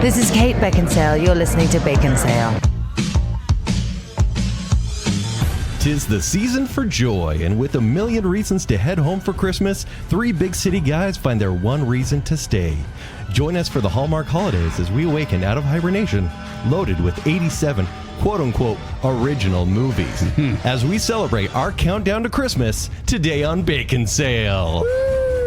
This is Kate Baconsale. You're listening to Baconsale. 'Tis the season for joy, and with a million reasons to head home for Christmas, three big city guys find their one reason to stay. Join us for the Hallmark holidays as we awaken out of hibernation, loaded with 87 quote-unquote original movies, as we celebrate our countdown to Christmas today on Baconsale.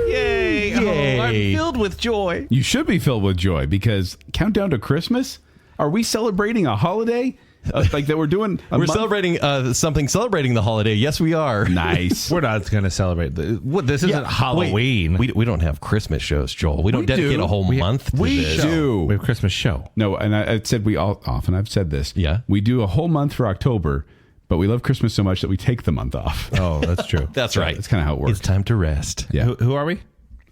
Yay! Yay. Oh, I'm filled with joy. You should be filled with joy because countdown to Christmas? Are we celebrating a holiday? Like that we're doing We're celebrating something celebrating the holiday. Yes, we are. Nice. We're not going to celebrate. This isn't Halloween. Wait, we don't have Christmas shows, Joel. We don't dedicate a whole month to this. do. We have a Christmas show. No, and I said we all often, I've said this. Yeah. We do a whole month for October, but we love Christmas so much that we take the month off. Oh, that's true. That's right. That's kind of how it works. It's time to rest. Yeah. Who are we?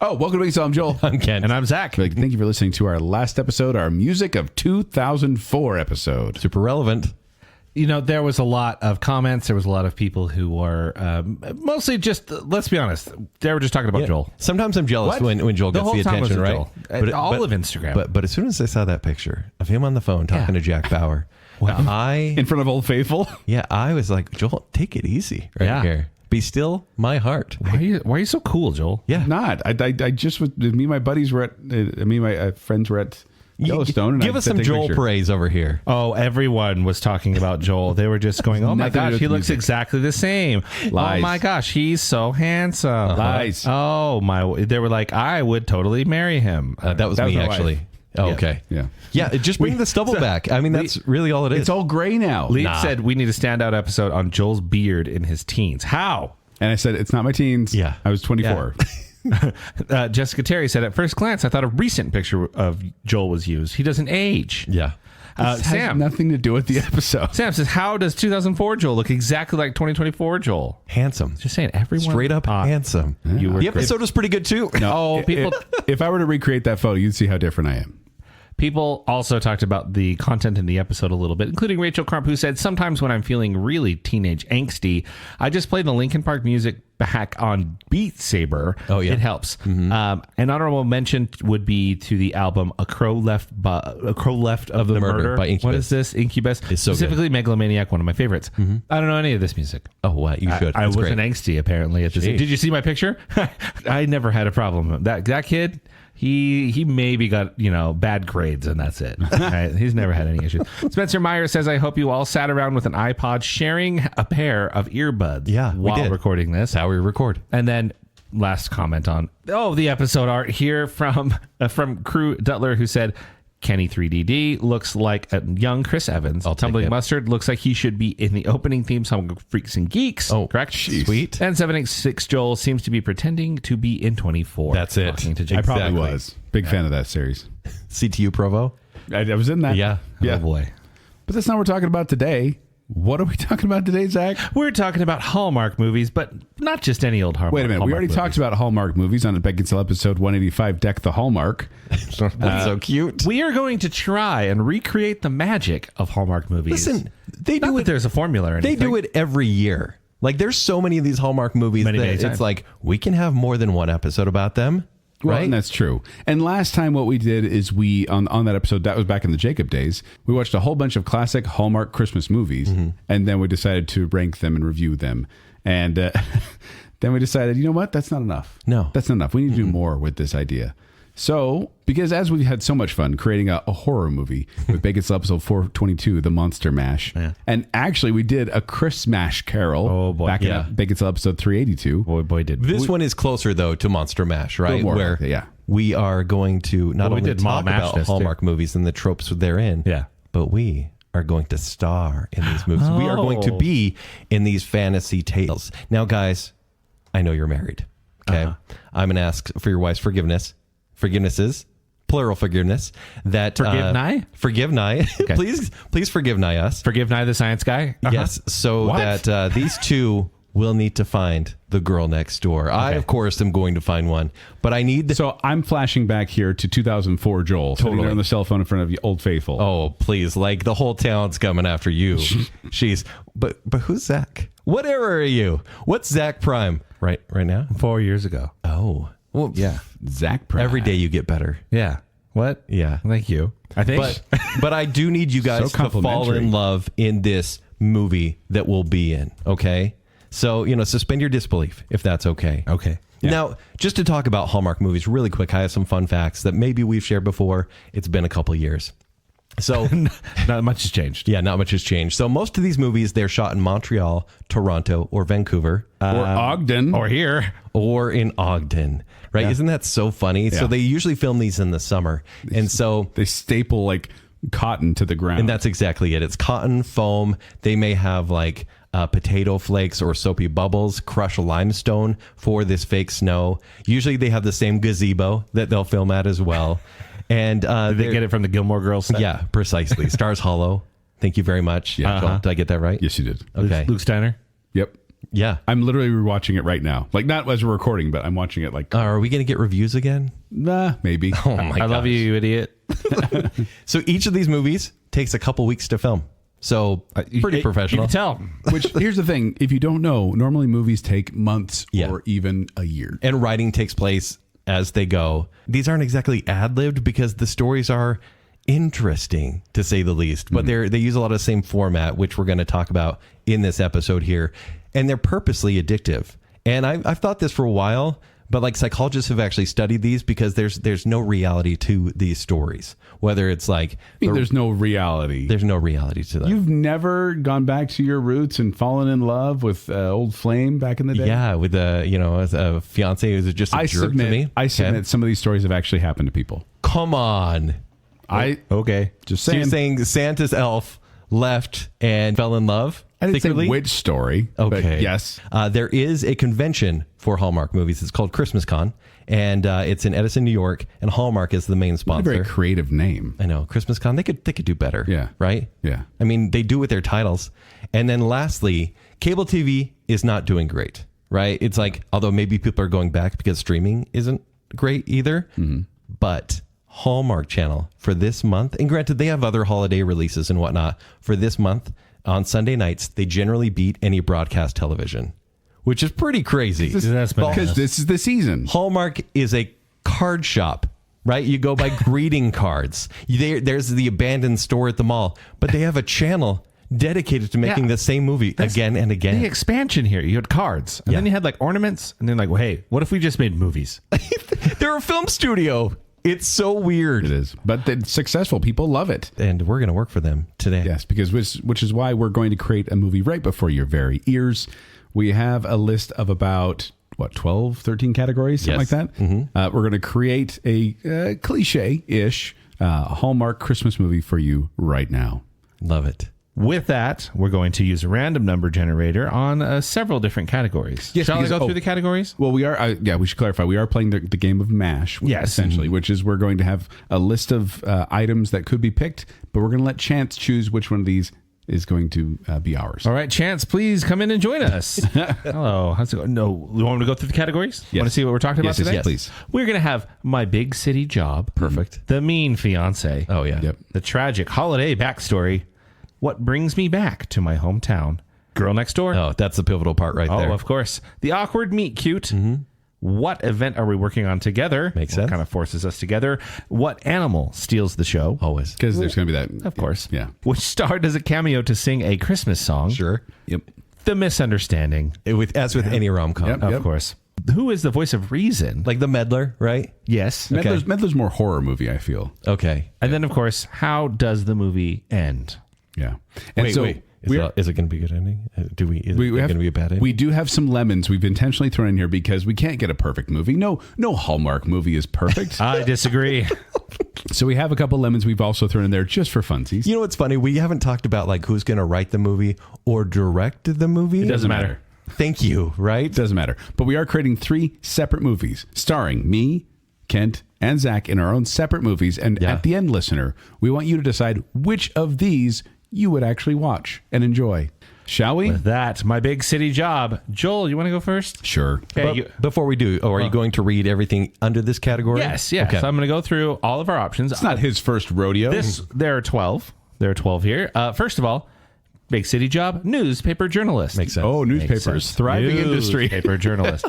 Oh, welcome to Baconsale. I'm Joel. I'm Ken. And I'm Zack. Thank you for listening to our last episode, our Music of 2004 episode. Super relevant. You know, there was a lot of comments. There was a lot of people who were mostly just, let's be honest, they were just talking about Joel. Sometimes I'm jealous when Joel The gets whole the time was attention, right? Joel. All of Instagram. But as soon as I saw that picture of him on the phone talking to Jack Bauer, In front of Old Faithful? I was like, Joel, take it easy right here. Be still my heart. Why are you so cool, Joel? Yeah. Not. I just, me and my buddies were at, me and my friends were at Yellowstone. And Give us some Joel praise over here. Oh, everyone was talking about Joel. They were just going, oh my Nothing to do gosh, with he looks music. exactly the same. Lies. Oh my gosh, he's so handsome. Lies. Oh my, they were like, I would totally marry him. That was That was me, my actually. wife. Oh, okay. Yeah. Yeah, just bring the stubble back. I mean, that's really all it is. It's all gray now. Leaf said we need a standout episode on Joel's beard in his teens. How? And I said, it's not my teens. Yeah. I was 24. Jessica Terry said, at first glance, I thought a recent picture of Joel was used. He doesn't age. Yeah. This has Sam. nothing to do with the episode. Sam says, how does 2004 Joel look exactly like 2024 Joel? Handsome. Just saying, everyone. Straight up handsome. You were The episode was pretty good, too. Oh, people. If I were to recreate that photo, you'd see how different I am. People also talked about the content in the episode a little bit, including Rachel Crump, who said, sometimes when I'm feeling really teenage angsty, I just play the Linkin Park music back on Beat Saber. Oh, yeah. It helps. An honorable mention would be to the album A Crow Left of the Murder by Incubus. What is this? Incubus. It's so Specifically Megalomaniac, one of my favorites. I don't know any of this music. Oh, wow. You should. I It's wasn't great. angsty, apparently. At this. Did you see my picture? I never had a problem. That kid... He maybe got, bad grades and that's it. Right? He's never had any issues. Spencer Meyer says, I hope you all sat around with an iPod sharing a pair of earbuds while we did. recording this. That's how we record. And then last comment on, the episode art here from Crew Dutler, who said, Kenny 3DD looks like a young Chris Evans. I'll take Tumbling it. Mustard looks like he should be in the opening theme song of Freaks and Geeks. Oh, correct? sweet. And 786 Joel seems to be pretending to be in 24. That's it. Talking to Jake. I probably Exactly. was. Big fan of that series. CTU Provo? I was in that. Yeah. Yeah. Oh boy. But that's not what we're talking about today. What are we talking about today, Zach? We're talking about Hallmark movies, but not just any old Hallmark. Wait a minute. We already talked about Hallmark movies on the Baconsale episode 185, Deck the Hallmark. That's so cute. We are going to try and recreate the magic of Hallmark movies. Listen, they Not do that it. there's a formula or anything. They do it every year. Like, there's so many of these Hallmark movies Many that times. it's like, we can have more than one episode about them. Well, Right? and that's true. And last time what we did is we, on that episode, that was back in the Jacob days, we watched a whole bunch of classic Hallmark Christmas movies, and then we decided to rank them and review them. And then we decided, you know what? That's not enough. No. That's not enough. We need to do more with this idea. So, because as we've had so much fun creating a horror movie with Baconsale episode 422, The Monster Mash, and actually we did a Christmas Carol Oh, boy. back Yeah. in Baconsale episode 382. Boy, did This one is closer, though, to Monster Mash, right? more Where like it, yeah. we are going to not Well, we only did talk Mom about Mash Hallmark movies and the tropes therein, Yeah. but we are going to star in these movies. We are going to Oh. be in these fantasy tales. Now, guys, I know you're married. Okay. I'm going to ask for your wife's forgivenesses. Plural forgiveness. That Forgive nigh? Please forgive nigh us. Forgive Nye the Science Guy? Yes, so What? that these two will need to find the girl next door. I, of course, am going to find one, but I need. So I'm flashing back here to 2004 Joel, sitting there Totally. on the cell phone in front of Old Faithful. Oh, please! Like the whole town's coming after you. But who's Zack? What era are you? What's Zack Prime? Right now? 4 years ago. Oh, well, Yeah. Zack Prime. every day you get better. Yeah. What? Yeah. Thank you. I think. But I do need you guys So to fall complimentary. in love in this movie that we'll be in. Okay. So, suspend your disbelief if that's okay. Okay. Now, just to talk about Hallmark movies really quick, I have some fun facts that maybe we've shared before. It's been a couple years. So, Not much has changed. yeah, not much has changed. So most of these movies, they're shot in Montreal, Toronto, or Vancouver. Or Ogden. Or here. Or in Ogden, right? Yeah. Isn't that so funny? Yeah. So they usually film these in the summer. And so... They staple like cotton to the ground. And that's exactly it. It's cotton, foam. They may have like potato flakes or soapy bubbles, crush limestone for this fake snow. Usually they have the same gazebo that they'll film at as well. And Did they get it from the Gilmore Girls set? Yeah, precisely. Stars Hollow. Thank you very much. Yeah. Joel, did I get that right? Yes, you did. Okay. Luke Steiner? Yep. Yeah. I'm literally rewatching it right now. Like, not as we're recording, but I'm watching it like, Are we going to get reviews again? maybe. Oh my I love you, you idiot. So each of these movies takes a couple weeks to film. So pretty professional. You can tell. Which, here's the thing. If you don't know, normally movies take months Yeah. or even a year. And writing takes place as they go. These aren't exactly ad-libbed because the stories are interesting, to say the least. But they use a lot of the same format, which we're going to talk about in this episode here. And they're purposely addictive. And I've thought this for a while, but like psychologists have actually studied these because there's no reality to these stories. Whether it's like... I mean, there's no reality. There's no reality to them. You've never gone back to your roots and fallen in love with old flame back in the day? Yeah, with a fiance who's just a jerk to me. I Okay. submit some of these stories have actually happened to people. Come on. Okay. Just So saying. you're saying Santa's elf left and fell in love? I didn't secretly? say which story. But Okay. yes. There is a convention for Hallmark movies. It's called Christmas Con, and it's in Edison, New York, and Hallmark is the main What a sponsor. very creative name. I know, Christmas Con. They could do better. Yeah. Right. Yeah. I mean, they do with their titles. And then lastly, cable TV is not doing great. Right. It's like, although maybe people are going back because streaming isn't great either, but Hallmark Channel for this month, and granted, they have other holiday releases and whatnot. For this month on Sunday nights, they generally beat any broadcast television, which is pretty crazy. That's bananas. Because this is the season. Hallmark is a card shop, right? You go by greeting cards. There's the abandoned store at the mall, but they have a channel dedicated to making the same movie again and again. The expansion here, you had cards, and then you had like ornaments, and then like, well, hey, what if we just made movies? They're a film studio. It's so weird. It is. But it's successful. People love it. And we're going to work for them today. Yes, because which is why we're going to create a movie right before your very ears. We have a list of about, 12, 13 categories, something Yes. like that. We're going to create a cliche-ish Hallmark Christmas movie for you right now. Love it. With that, we're going to use a random number generator on several different categories. Yes, Shall I because- go through the categories? Well, we are, we should clarify, we are playing the game of M.A.S.H, Yes. essentially, which is we're going to have a list of items that could be picked, but we're going to let Chance choose which one of these is going to be ours. All right, Chance, please come in and join us. Hello. How's it going? No, you want me to go through the categories? Yes. Want to see what we're talking about Yes, yes, today? yes, please. We're going to have My Big City Job. Perfect. The Mean Fiance. Oh, yeah. Yep. The Tragic Holiday Backstory. What Brings Me Back to My Hometown. Girl Next Door. Oh, that's the pivotal part right there. Oh, of course. The Awkward Meet Cute. What event are we working on together? Makes What sense. kind of forces us together? What animal steals the show? Always. Because there's going to be that. Of course. Yeah. Which star does a cameo to sing a Christmas song? Sure. Yep. The Misunderstanding. As with any rom-com. Yep. Of course. Who is the voice of reason? Like the meddler, right? Yes. Okay. Medler's more horror movie, I feel. Okay. And then, of course, how does the movie end? Yeah. And Wait. Is it going to be a good ending? Is it going to be a bad ending? We do have some lemons we've intentionally thrown in here because we can't get a perfect movie. No Hallmark movie is perfect. I disagree. So we have a couple lemons we've also thrown in there just for funsies. You know what's funny? We haven't talked about like who's going to write the movie or direct the movie. It doesn't matter. Thank you, right? Doesn't matter. But we are creating 3 separate movies starring me, Kent, and Zack in our own separate movies. And Yeah. at the end, listener, we want you to decide which of these you would actually watch and enjoy. Shall we? With that, My Big City Job. Joel, you want to go first? Sure. Okay, But before we do, are you going to read everything under this category? Yes. Okay. So I'm going to go through all of our options. It's not his first rodeo. There are 12. There are 12 here. First of all, Big City Job, newspaper journalist. Makes sense. newspapers. Makes sense. Thriving industry. Newspaper journalist.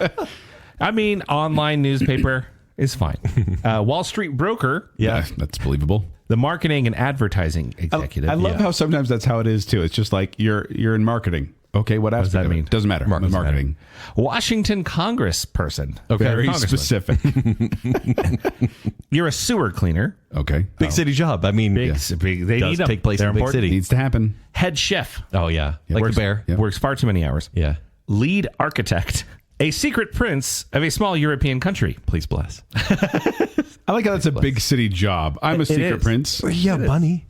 I mean, online newspaper. is fine. Wall Street broker. Yeah, that's believable. The marketing and advertising executive. I love how sometimes that's how it is too. It's just like you're in marketing. Okay, what does that aspect of it? mean? Doesn't matter. Marketing. Washington Congress person. Okay. Very Congressman. specific. You're a sewer cleaner. Okay. Big city job. I mean, Big. They does need them. take place They're in a big important. city. Needs to happen. Head chef. Oh, yeah. Like works, the bear. Yeah. Works far too many hours. Yeah. Lead architect. A secret prince of a small European country. Please bless. I like how that's a big city job. I'm a secret is. prince. Yeah, bunny.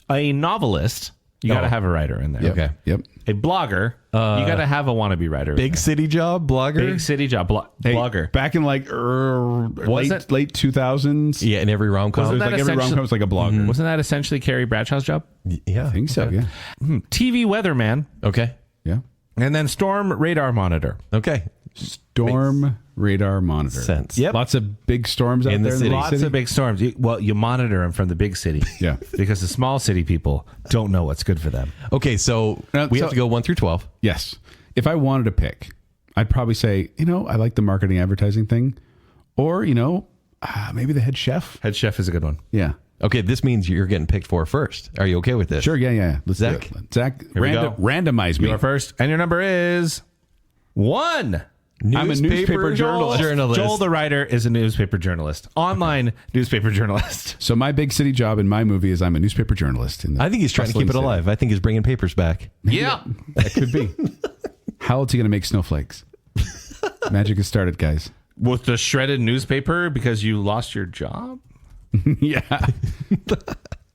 A novelist. You got to have a writer in there. Yep. Okay. Yep. A blogger. You got to have a wannabe writer. in Big there. city job, blogger. Big city job. Hey, Blogger. Back in like late 2000s. Yeah, in every rom-com. Wasn't that Like every rom-com was like a blogger. Wasn't that essentially Carrie Bradshaw's job? Yeah. I think so, yeah. TV weatherman. Okay. Yeah. And then storm radar monitor. Okay. Storm radar monitor. Sense. Yep. Lots of big storms out In the there city. in the Lots of big storms. You monitor them from the big city. Yeah. Because the small city people don't know what's good for them. Okay, so Now, we have to go 1 through 12. Yes. If I wanted to pick, I'd probably say, I like the marketing advertising thing. Or, maybe the head chef. Head chef is a good one. Yeah. Okay, this means you're getting picked for first. Are you okay with this? Sure, yeah. Let's do Zach? it. Zach, we go. randomize me. You are first. And your number is 1. I'm a newspaper journalist. Joel, the writer, is a newspaper journalist. Online newspaper journalist. So my big city job in my movie is I'm a newspaper journalist. I think he's trying to keep it bustling alive. I think he's bringing papers back. Yeah. city. That could be. How else are you going to make snowflakes? Magic has started, guys. With the shredded newspaper because you lost your job? Yeah.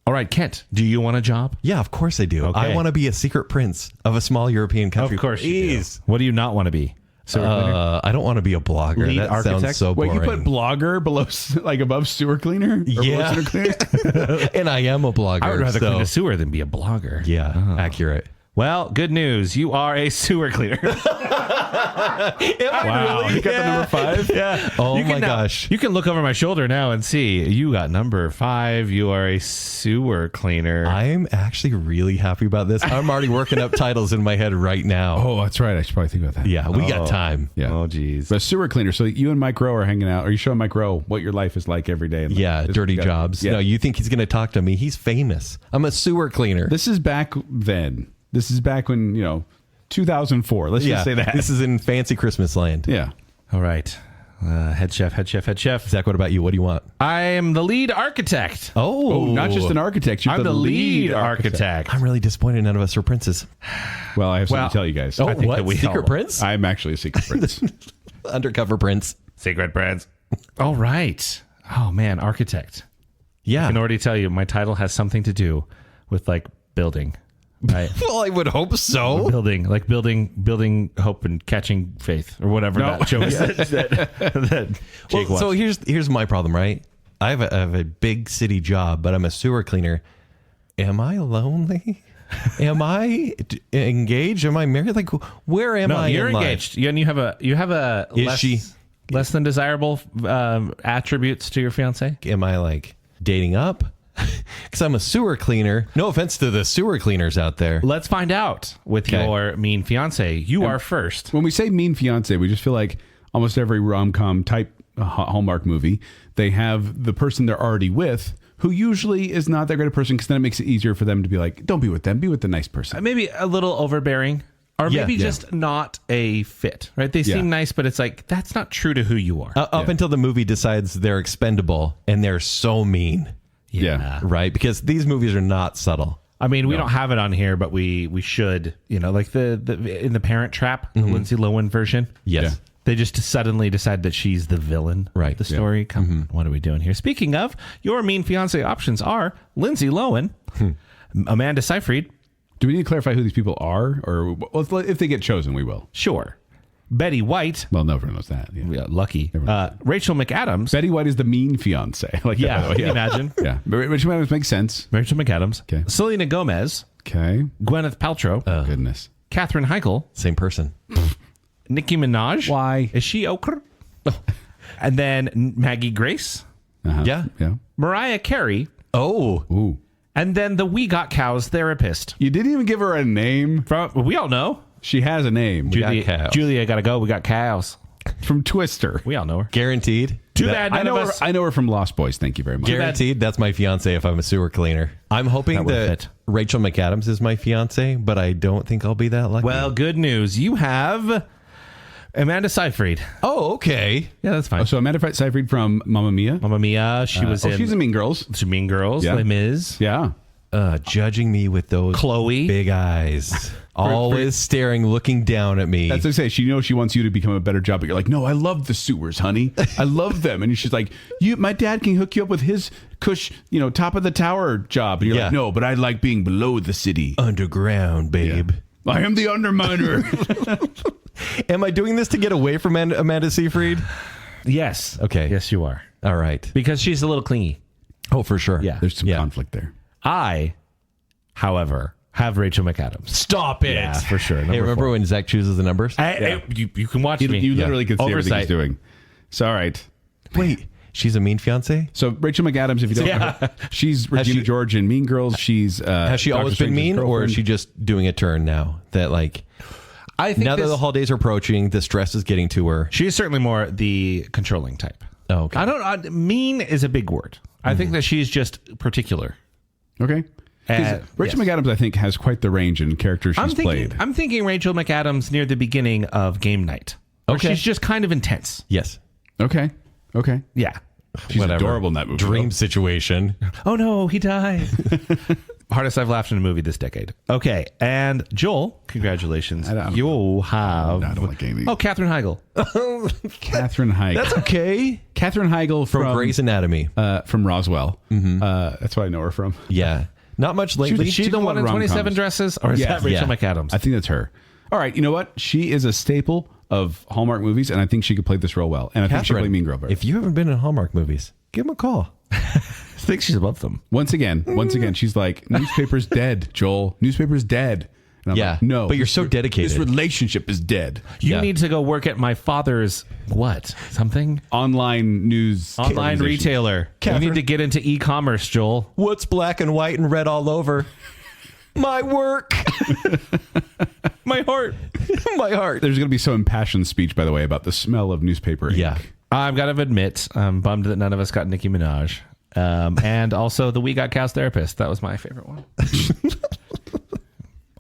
All right, Kent, do you want a job? Yeah, of course I do. Okay. I want to be a secret prince of a small European country. Of course Please. you do. What do you not want to be? I don't want to be a blogger. Lead that architect? sounds so Wait, boring. you put blogger below, like above sewer cleaner? Or below Yeah. sewer cleaner? And I am a blogger. I would rather so- clean a sewer than be a blogger. Yeah, accurate. Well, good news. You are a sewer cleaner. Wow. You got the number 5? Yeah. Oh You can my now- gosh. You can look over my shoulder now and see you got number 5. You are a sewer cleaner. I'm actually really happy about this. I'm already working up titles in my head right now. Oh, that's right. I should probably think about that. Yeah, we got time. Yeah. Oh, geez. But sewer cleaner. So you and Mike Rowe are hanging out. Are you showing Mike Rowe what your life is like every day? Yeah, dirty jobs. Yeah. No, you think he's going to talk to me? He's famous. I'm a sewer cleaner. This is back then. This is back when, 2004. Let's just say that. This is in fancy Christmas land. Yeah. All right. Head chef. Zach, what about you? What do you want? I am the lead architect. Oh, Not just an architect. You're I'm the lead architect. I'm really disappointed none of us are princes. Well, I have something Well, to tell you guys. I think what? that we Secret all- prince? I'm actually a secret prince. Undercover prince. Secret prince. All right. Oh, man. Architect. I Yeah. can already tell you my title has something to do with like building. Right. Well, I would hope so. building hope and catching faith or whatever that show is that Jake Well, so watched. here's my problem, right? I have a big city job, but I'm a sewer cleaner. Am I lonely? Am I engaged? Am I married? Like, where am I? You're in life? engaged. And you have a Is less than desirable attributes to your fiance? Am I like dating up? Because I'm a sewer cleaner. No offense to the sewer cleaners out there. Let's find out with Okay. your mean fiance. You are first. When we say mean fiance, we just feel like almost every rom-com type Hallmark movie, they have the person they're already with who usually is not that great a person because then it makes it easier for them to be like, don't be with them, be with the nice person. Maybe a little overbearing. Or Yeah, maybe yeah. just not a fit, right? They Yeah. seem nice, but it's like, that's not true to who you are. Up until the movie decides they're expendable and they're so mean, Yeah. right? Because these movies are not subtle. I mean, we don't have it on here, but we should, like the in the Parent Trap, the Lindsay Lohan version. Yes. Yeah. They just suddenly decide that she's the villain Right. of the story. Come on, what are we doing here? Speaking of, your mean fiance options are Lindsay Lohan, Amanda Seyfried, Do we need to clarify who these people are? Or well, if they get chosen, we will. sure, Betty White, Well, no one knows that. Yeah. yeah, lucky, Rachel McAdams. Betty White is the mean fiance. Like that, by the way. Can you imagine? Yeah. But Rachel McAdams makes sense. Rachel McAdams, Okay. Selena Gomez, Okay. Gwyneth Paltrow, Goodness. Katherine Heigl, Same person. Nicki Minaj. Why? Is she ochre? And then Maggie Grace, Uh-huh. Yeah. Yeah. Mariah Carey, Oh, Ooh. and then the We Got Cows therapist. You didn't even give her a name. We all know. She has a name. got cows. Julia, gotta go. We got cows. from Twister. We all know her. Guaranteed. Too bad I none know of her. us. I know her from Lost Boys. Thank you very much. Guaranteed. That's my fiance if I'm a sewer cleaner. I'm hoping That would've that fit. Rachel McAdams is my fiance, but I don't think I'll be that lucky. Well, good news. You have Amanda Seyfried. oh, okay. Yeah, that's fine. Oh, so Amanda Seyfried from Mamma Mia. Mamma Mia. She was in She's in Mean Girls. Mean Girls. Yeah. Les Mis. Yeah. Judging me with those Chloe. big eyes. Always staring, looking down at me. That's what I say. She knows she wants you to become a better job, but you're like, no, I love the sewers, honey. I love them. And she's like, my dad can hook you up with his cush, top of the tower job. And you're Yeah. like, no, but I like being below the city. Underground, babe. I am the underminer. Am I doing this to get away from Amanda Seyfried? Yes. Okay. Yes, you are. All right. Because she's a little clingy. Oh, for sure. Yeah. There's some conflict there. I, however, have Rachel McAdams. Stop it. Yeah, for sure. Hey, remember 4. when Zach chooses the numbers? You can watch me. You literally could see everything Oversight. he's doing. So, all right. Wait, she's a mean fiance? So Rachel McAdams, if you don't know, she's Regina she- George in Mean Girls. She's Has she Dr. always been Strange's mean, or girlfriend. is she just doing a turn now? That I think now that the holidays are approaching, the stress is getting to her. she's certainly more the controlling type. Oh, okay. Mean is a big word. I think that she's just particular. Okay. 'Cause Rachel yes. McAdams, I think, has quite the range in characters she's played. I'm thinking Rachel McAdams near the beginning of Game Night. Where Okay. She's just kind of intense. Yes. Okay. Yeah. She's Whatever. adorable in that movie. Dream situation. Oh no, he died. Hardest I've laughed in a movie this decade. Okay, and Joel, congratulations. I don't- You have. I don't like any of these. Oh, Katherine Heigl. Katherine Heigl. That's okay. Katherine Heigl From Grey's Anatomy. from Roswell. That's what I know her from. Yeah. Not much lately. Is she the a lot one of in 27 rom-coms. dresses? Or is Yeah. that Rachel Yeah. McAdams? I think that's her. All right. You know what? She is a staple of Hallmark movies, and I think she could play this role well. And I think she could play Mean Girl better. if you haven't been in Hallmark movies, give him a call. I think she's above them. Once again, she's like, newspaper's dead, Joel. Newspaper's dead. And I'm Yeah, like, no. but you're so dedicated. This relationship is dead. You Yeah. need to go work at my father's what? Something? Online news. Online organization. retailer. You Catherine. need to get into e-commerce, Joel. What's black and white and red all over? My work. My heart. My heart. There's going to be some impassioned speech, by the way, about the smell of newspaper ink. Yeah. I've got to admit, I'm bummed that none of us got Nicki Minaj. And also the We Got Cows Therapist. That was my favorite one.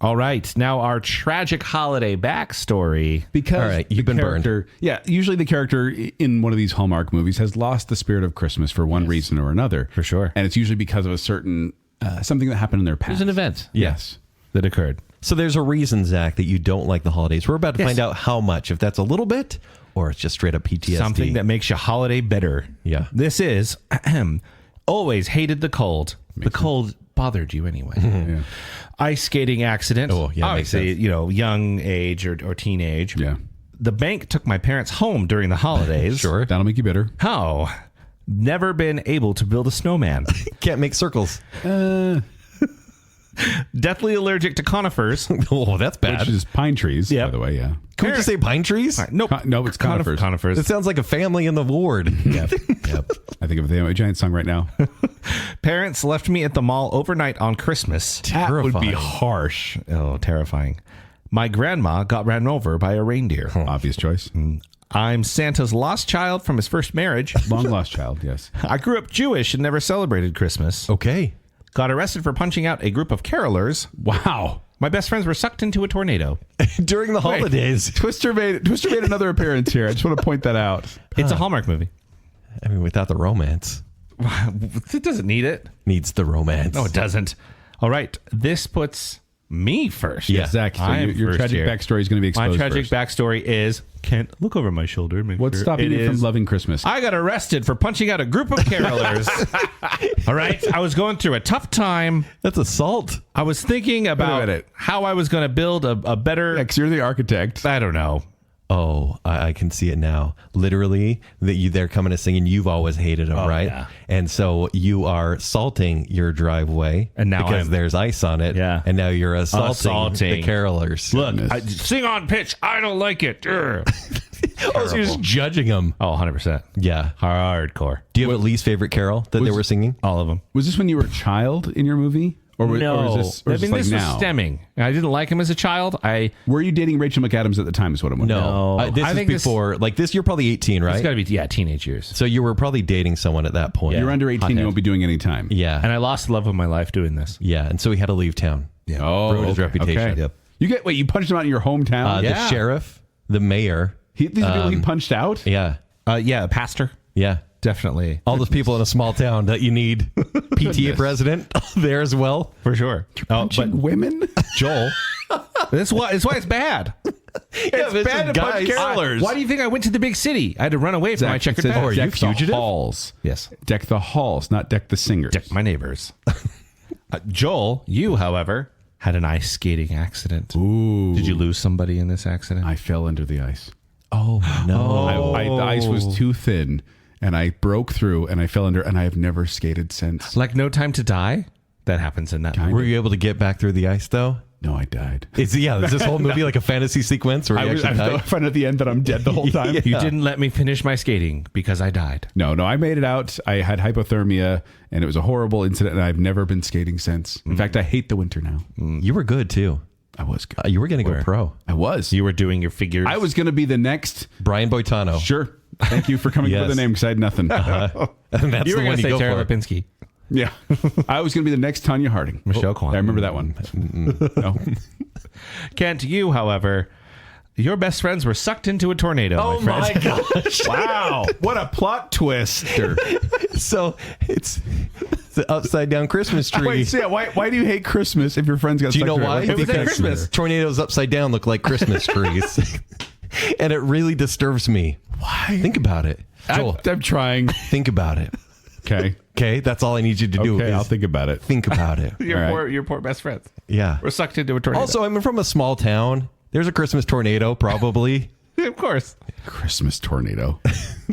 All right. Now our tragic holiday backstory. Because All right, you've the been burned. character, yeah, usually the character in one of these Hallmark movies has lost the spirit of Christmas for one reason or another. For sure. And it's usually because of a certain something that happened in their past. There's an event Yes. that occurred. So there's a reason, Zach, that you don't like the holidays. We're about to Yes. find out how much. If that's a little bit, or it's just straight up PTSD. Something that makes your holiday better. Yeah. This is always hated the cold. The cold bothered you anyway. Yeah. Ice skating accident. Oh, yeah, makes Obviously, sense. young age or teenage. Yeah. The bank took my parents home during the holidays. Sure. That'll make you bitter. How? Never been able to build a snowman. Can't make circles. Deathly allergic to conifers. Oh, that's bad. Which is pine trees, Yep. by the way, yeah. Can we just say pine trees? Nope. No, it's conifers. Conifers. It sounds like a family in the ward. Yep. Yep. I think of the M.A.H. Giant song right now. Parents left me at the mall overnight on Christmas. That would be Terrifying. harsh. Oh, terrifying. My grandma got ran over by a reindeer. Obvious choice. I'm Santa's lost child from his first marriage. Long lost child, yes. I grew up Jewish and never celebrated Christmas. Okay. Got arrested for punching out a group of carolers. Wow. My best friends were sucked into a tornado. During the holidays. Twister made another appearance here. I just want to point that out. It's a Hallmark movie. I mean, without the romance. It doesn't need it. Needs the romance. No, it doesn't. All right. This puts me first. Yeah. Zach, so I'm your first tragic here. backstory is going to be exposed My tragic first. backstory is can't look over my shoulder. And make What's sure stopping it you from is- loving Christmas? I got arrested for punching out a group of carolers. All right. I was going through a tough time. That's assault. I was thinking about minute. how I was going to build a better. X, you're the architect. I don't know. Oh, I can see it now. Literally, they're coming to singing. You've always hated them, right? yeah. And so you are salting your driveway, And now because I'm- there's ice on it. Yeah. And now you're assaulting the carolers. Look, Goodness. sing on pitch. I don't like it. Ugh. Oh, so you're just judging them. Oh, 100%. Yeah. Hardcore. Do you have a least favorite carol that they were singing? All of them. Was this when you were a child in your movie? Or is No, this I mean, like this was now? stemming. I didn't like him as a child. Were you dating Rachel McAdams at the time? Is what I'm wondering. No, No. this I is think before. Like this, you're probably 18, right? It's got to be teenage years. So you were probably dating someone at that point. You're under 18. Hothead. You won't be doing any time. Yeah, And I lost the love of my life doing this. yeah, and so he had to leave town. Yeah. Oh, Ruined his reputation. Okay. Yep. You punched him out in your hometown. The sheriff, the mayor. These are people he punched out. Yeah, Yeah, a pastor. yeah. Definitely. All those people in a small town that you need PTA president there as well. For sure. Punching women. Joel. That's why it's bad. It's bad to punch carolers. Why do you think I went to the big city? I had to run away from my checkered says past. are you deck the fugitive? halls. Yes. Deck the halls, not deck the singers. Deck my neighbors. Joel, you, however, had an ice skating accident. Ooh. Did you lose somebody in this accident? I fell under the ice. Oh no! The ice was too thin, and I broke through, and I fell under, and I have never skated since. Like No Time to Die? That happens in that movie. Were you able to get back through the ice though? No, I died. Is this whole movie like a fantasy sequence where you actually I died? find at the end that I'm dead the whole time. Yeah. You didn't let me finish my skating because I died. No, I made it out. I had hypothermia, and it was a horrible incident, and I've never been skating since. In fact, I hate the winter now. You were good too. I was good. You were going to go pro. I was. You were doing your figures. I was going to be the next. Brian Boitano. Sure. Thank you for coming up with Yes. the name because I had nothing. And that's You were the going one to you say go Tara for. Lipinski. Yeah. I was going to be the next Tanya Harding. Michelle Kwan. I remember that one. No. Kent, you, however, your best friends were sucked into a tornado. Oh my friend. my gosh! Wow. What a plot twister. So it's the upside down Christmas tree. Wait, so yeah, why do you hate Christmas if your friends got Do you know stuck why? together? It was at Because Christmas. tornadoes upside down look like Christmas trees, and it really disturbs me. Why? Think about it, Joel. I'm trying. Think about it. Okay. Okay, that's all I need you to do. Okay, is I'll think about it. think about it. Your poor best friends Yeah. were sucked into a tornado. Also, I'm from a small town. There's a Christmas tornado, probably. of course. Christmas tornado.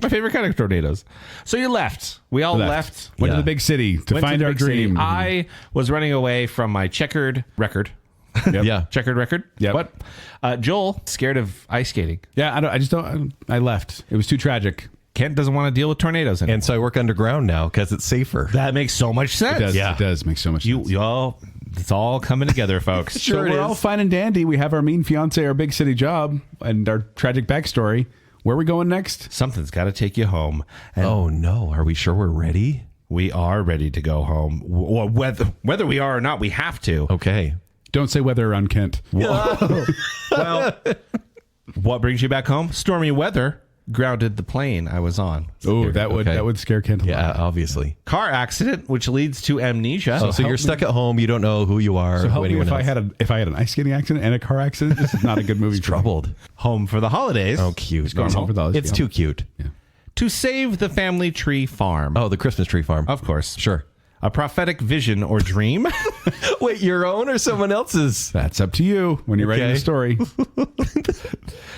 My favorite kind of tornadoes. So you left. We all left. Went to Yeah. the big city to Went find the our big city. dream. I was running away from my checkered record. Yep. Yeah. Checkered record? Yep. What? Joel, scared of ice skating. Yeah, I left. It was too tragic. Kent doesn't want to deal with tornadoes anymore. And so I work underground now because it's safer. That makes so much sense. It does make so much sense. You all, it's all coming together, folks. Sure so it we're is. all fine and dandy. We have our mean fiance, our big city job, and our tragic backstory. Where are we going next? Something's got to take you home. And Oh no! Are we sure we're ready? we are ready to go home. Whether we are or not, we have to. Okay. Don't say weather around Kent. Well, what brings you back home? Stormy weather grounded the plane I was on. Oh, that would scare Kent a lot. Yeah, obviously. Car accident, which leads to amnesia. So you're stuck at home. You don't know who you are. So help who me anyone if else. I had an ice skating accident and a car accident. This is not a good movie. for me. troubled. Home for the holidays. Oh, cute. Going home for the holidays, It's yeah. too cute. To save the family tree farm. Oh, the Christmas tree farm. Of course. Sure. A prophetic vision or dream. Wait, your own or someone else's? That's up to you when you're writing Okay. the story.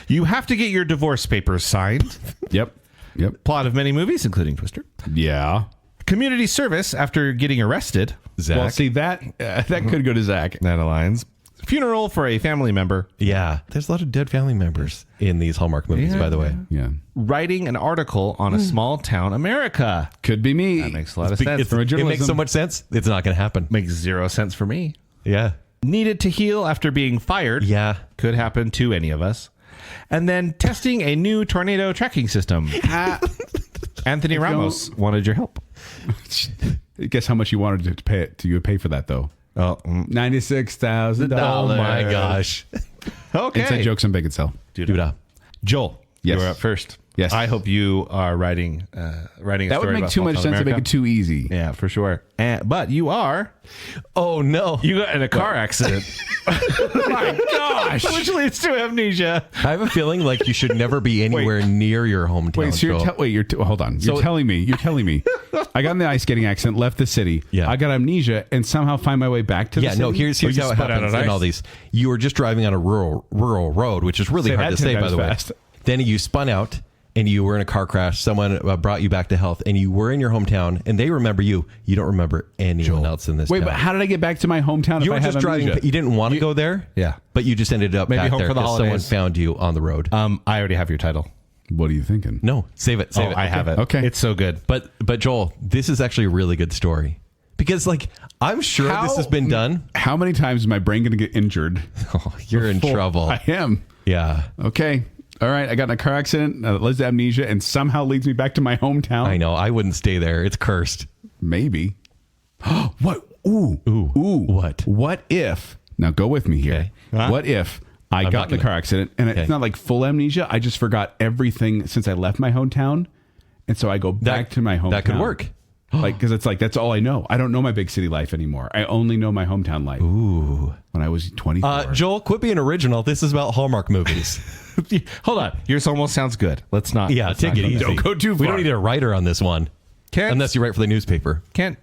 You have to get your divorce papers signed. Yep. Plot of many movies, including Twister. Yeah. Community service after getting arrested. Zach. Well, see that could go to Zach. That aligns. Funeral for a family member. Yeah. There's a lot of dead family members in these Hallmark movies, by the way. Yeah. Writing an article on a small town America. Could be me. That makes a lot of sense. From a It makes journalism. so much sense. It's not going to happen. Makes zero sense for me. Yeah. Needed to heal after being fired. Yeah. Could happen to any of us. And then testing a new tornado tracking system. Anthony Ramos wanted your help. Guess how much you wanted to pay to pay for that though? Oh, $96,000. Oh my gosh. okay. Inside jokes on Baconsale. Dude. Joel, Yes. you're up first. Yes. I hope you are writing a That story would make about too small much town sense to make America. it too easy. Yeah, for sure. But you are. Oh no. You got in a car accident. My gosh. Which leads to amnesia. I have a feeling like you should never be anywhere near your hometown. Wait, so you're Joel. hold on. You're telling me I got in the ice skating accident, left the city. Yeah. I got amnesia and somehow find my way back to the Yeah, city. no, here's you how it spun out happens on in ice? all these. You were just driving on a rural road, which is really Say hard that to 10 say, by times the way. fast. Then you spun out and you were in a car crash. Someone brought you back to health and you were in your hometown and they remember you. You don't remember anyone else in this Wait, town. but how did I get back to my hometown You if were I have just driving. amnesia? You didn't want to go there. Yeah. But you just ended up Maybe back home there for the because someone holidays. found you on the road. I already have your title. What are you thinking? No, save it. Save it. I have it. Okay. It's so good. But Joel, this is actually a really good story because like I'm sure this has been done. How many times is my brain going to get injured? Oh, you're in trouble. I am. Yeah. Okay. All right. I got in a car accident, leads to amnesia, and somehow leads me back to my hometown. I know. I wouldn't stay there. It's cursed. Maybe. What? Ooh. What? What if? Now go with me here. Okay. Huh? What if I got in the car accident and it's not like full amnesia? I just forgot everything since I left my hometown, and so I go back to my hometown. That could work. Like, because it's like that's all I know. I don't know my big city life anymore. I only know my hometown life. Ooh. When I was 24. Joel, quit being original. This is about Hallmark movies. Hold on. Yours almost sounds good. Let's not. Yeah, let's take not it go easy. there. Don't go too We far. don't need a writer on this one. Kent, Unless you write for the newspaper. Kent,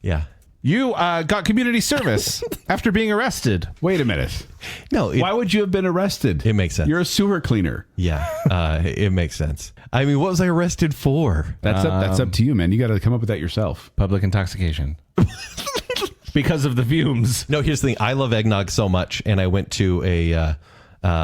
Yeah. you got community service after being arrested. Wait a minute. No. Why would you have been arrested? It makes sense. You're a sewer cleaner. Yeah. It makes sense. I mean, what was I arrested for? That's up to you, man. You got to come up with that yourself. Public intoxication. Because of the fumes. No, here's the thing. I love eggnog so much, and I went to a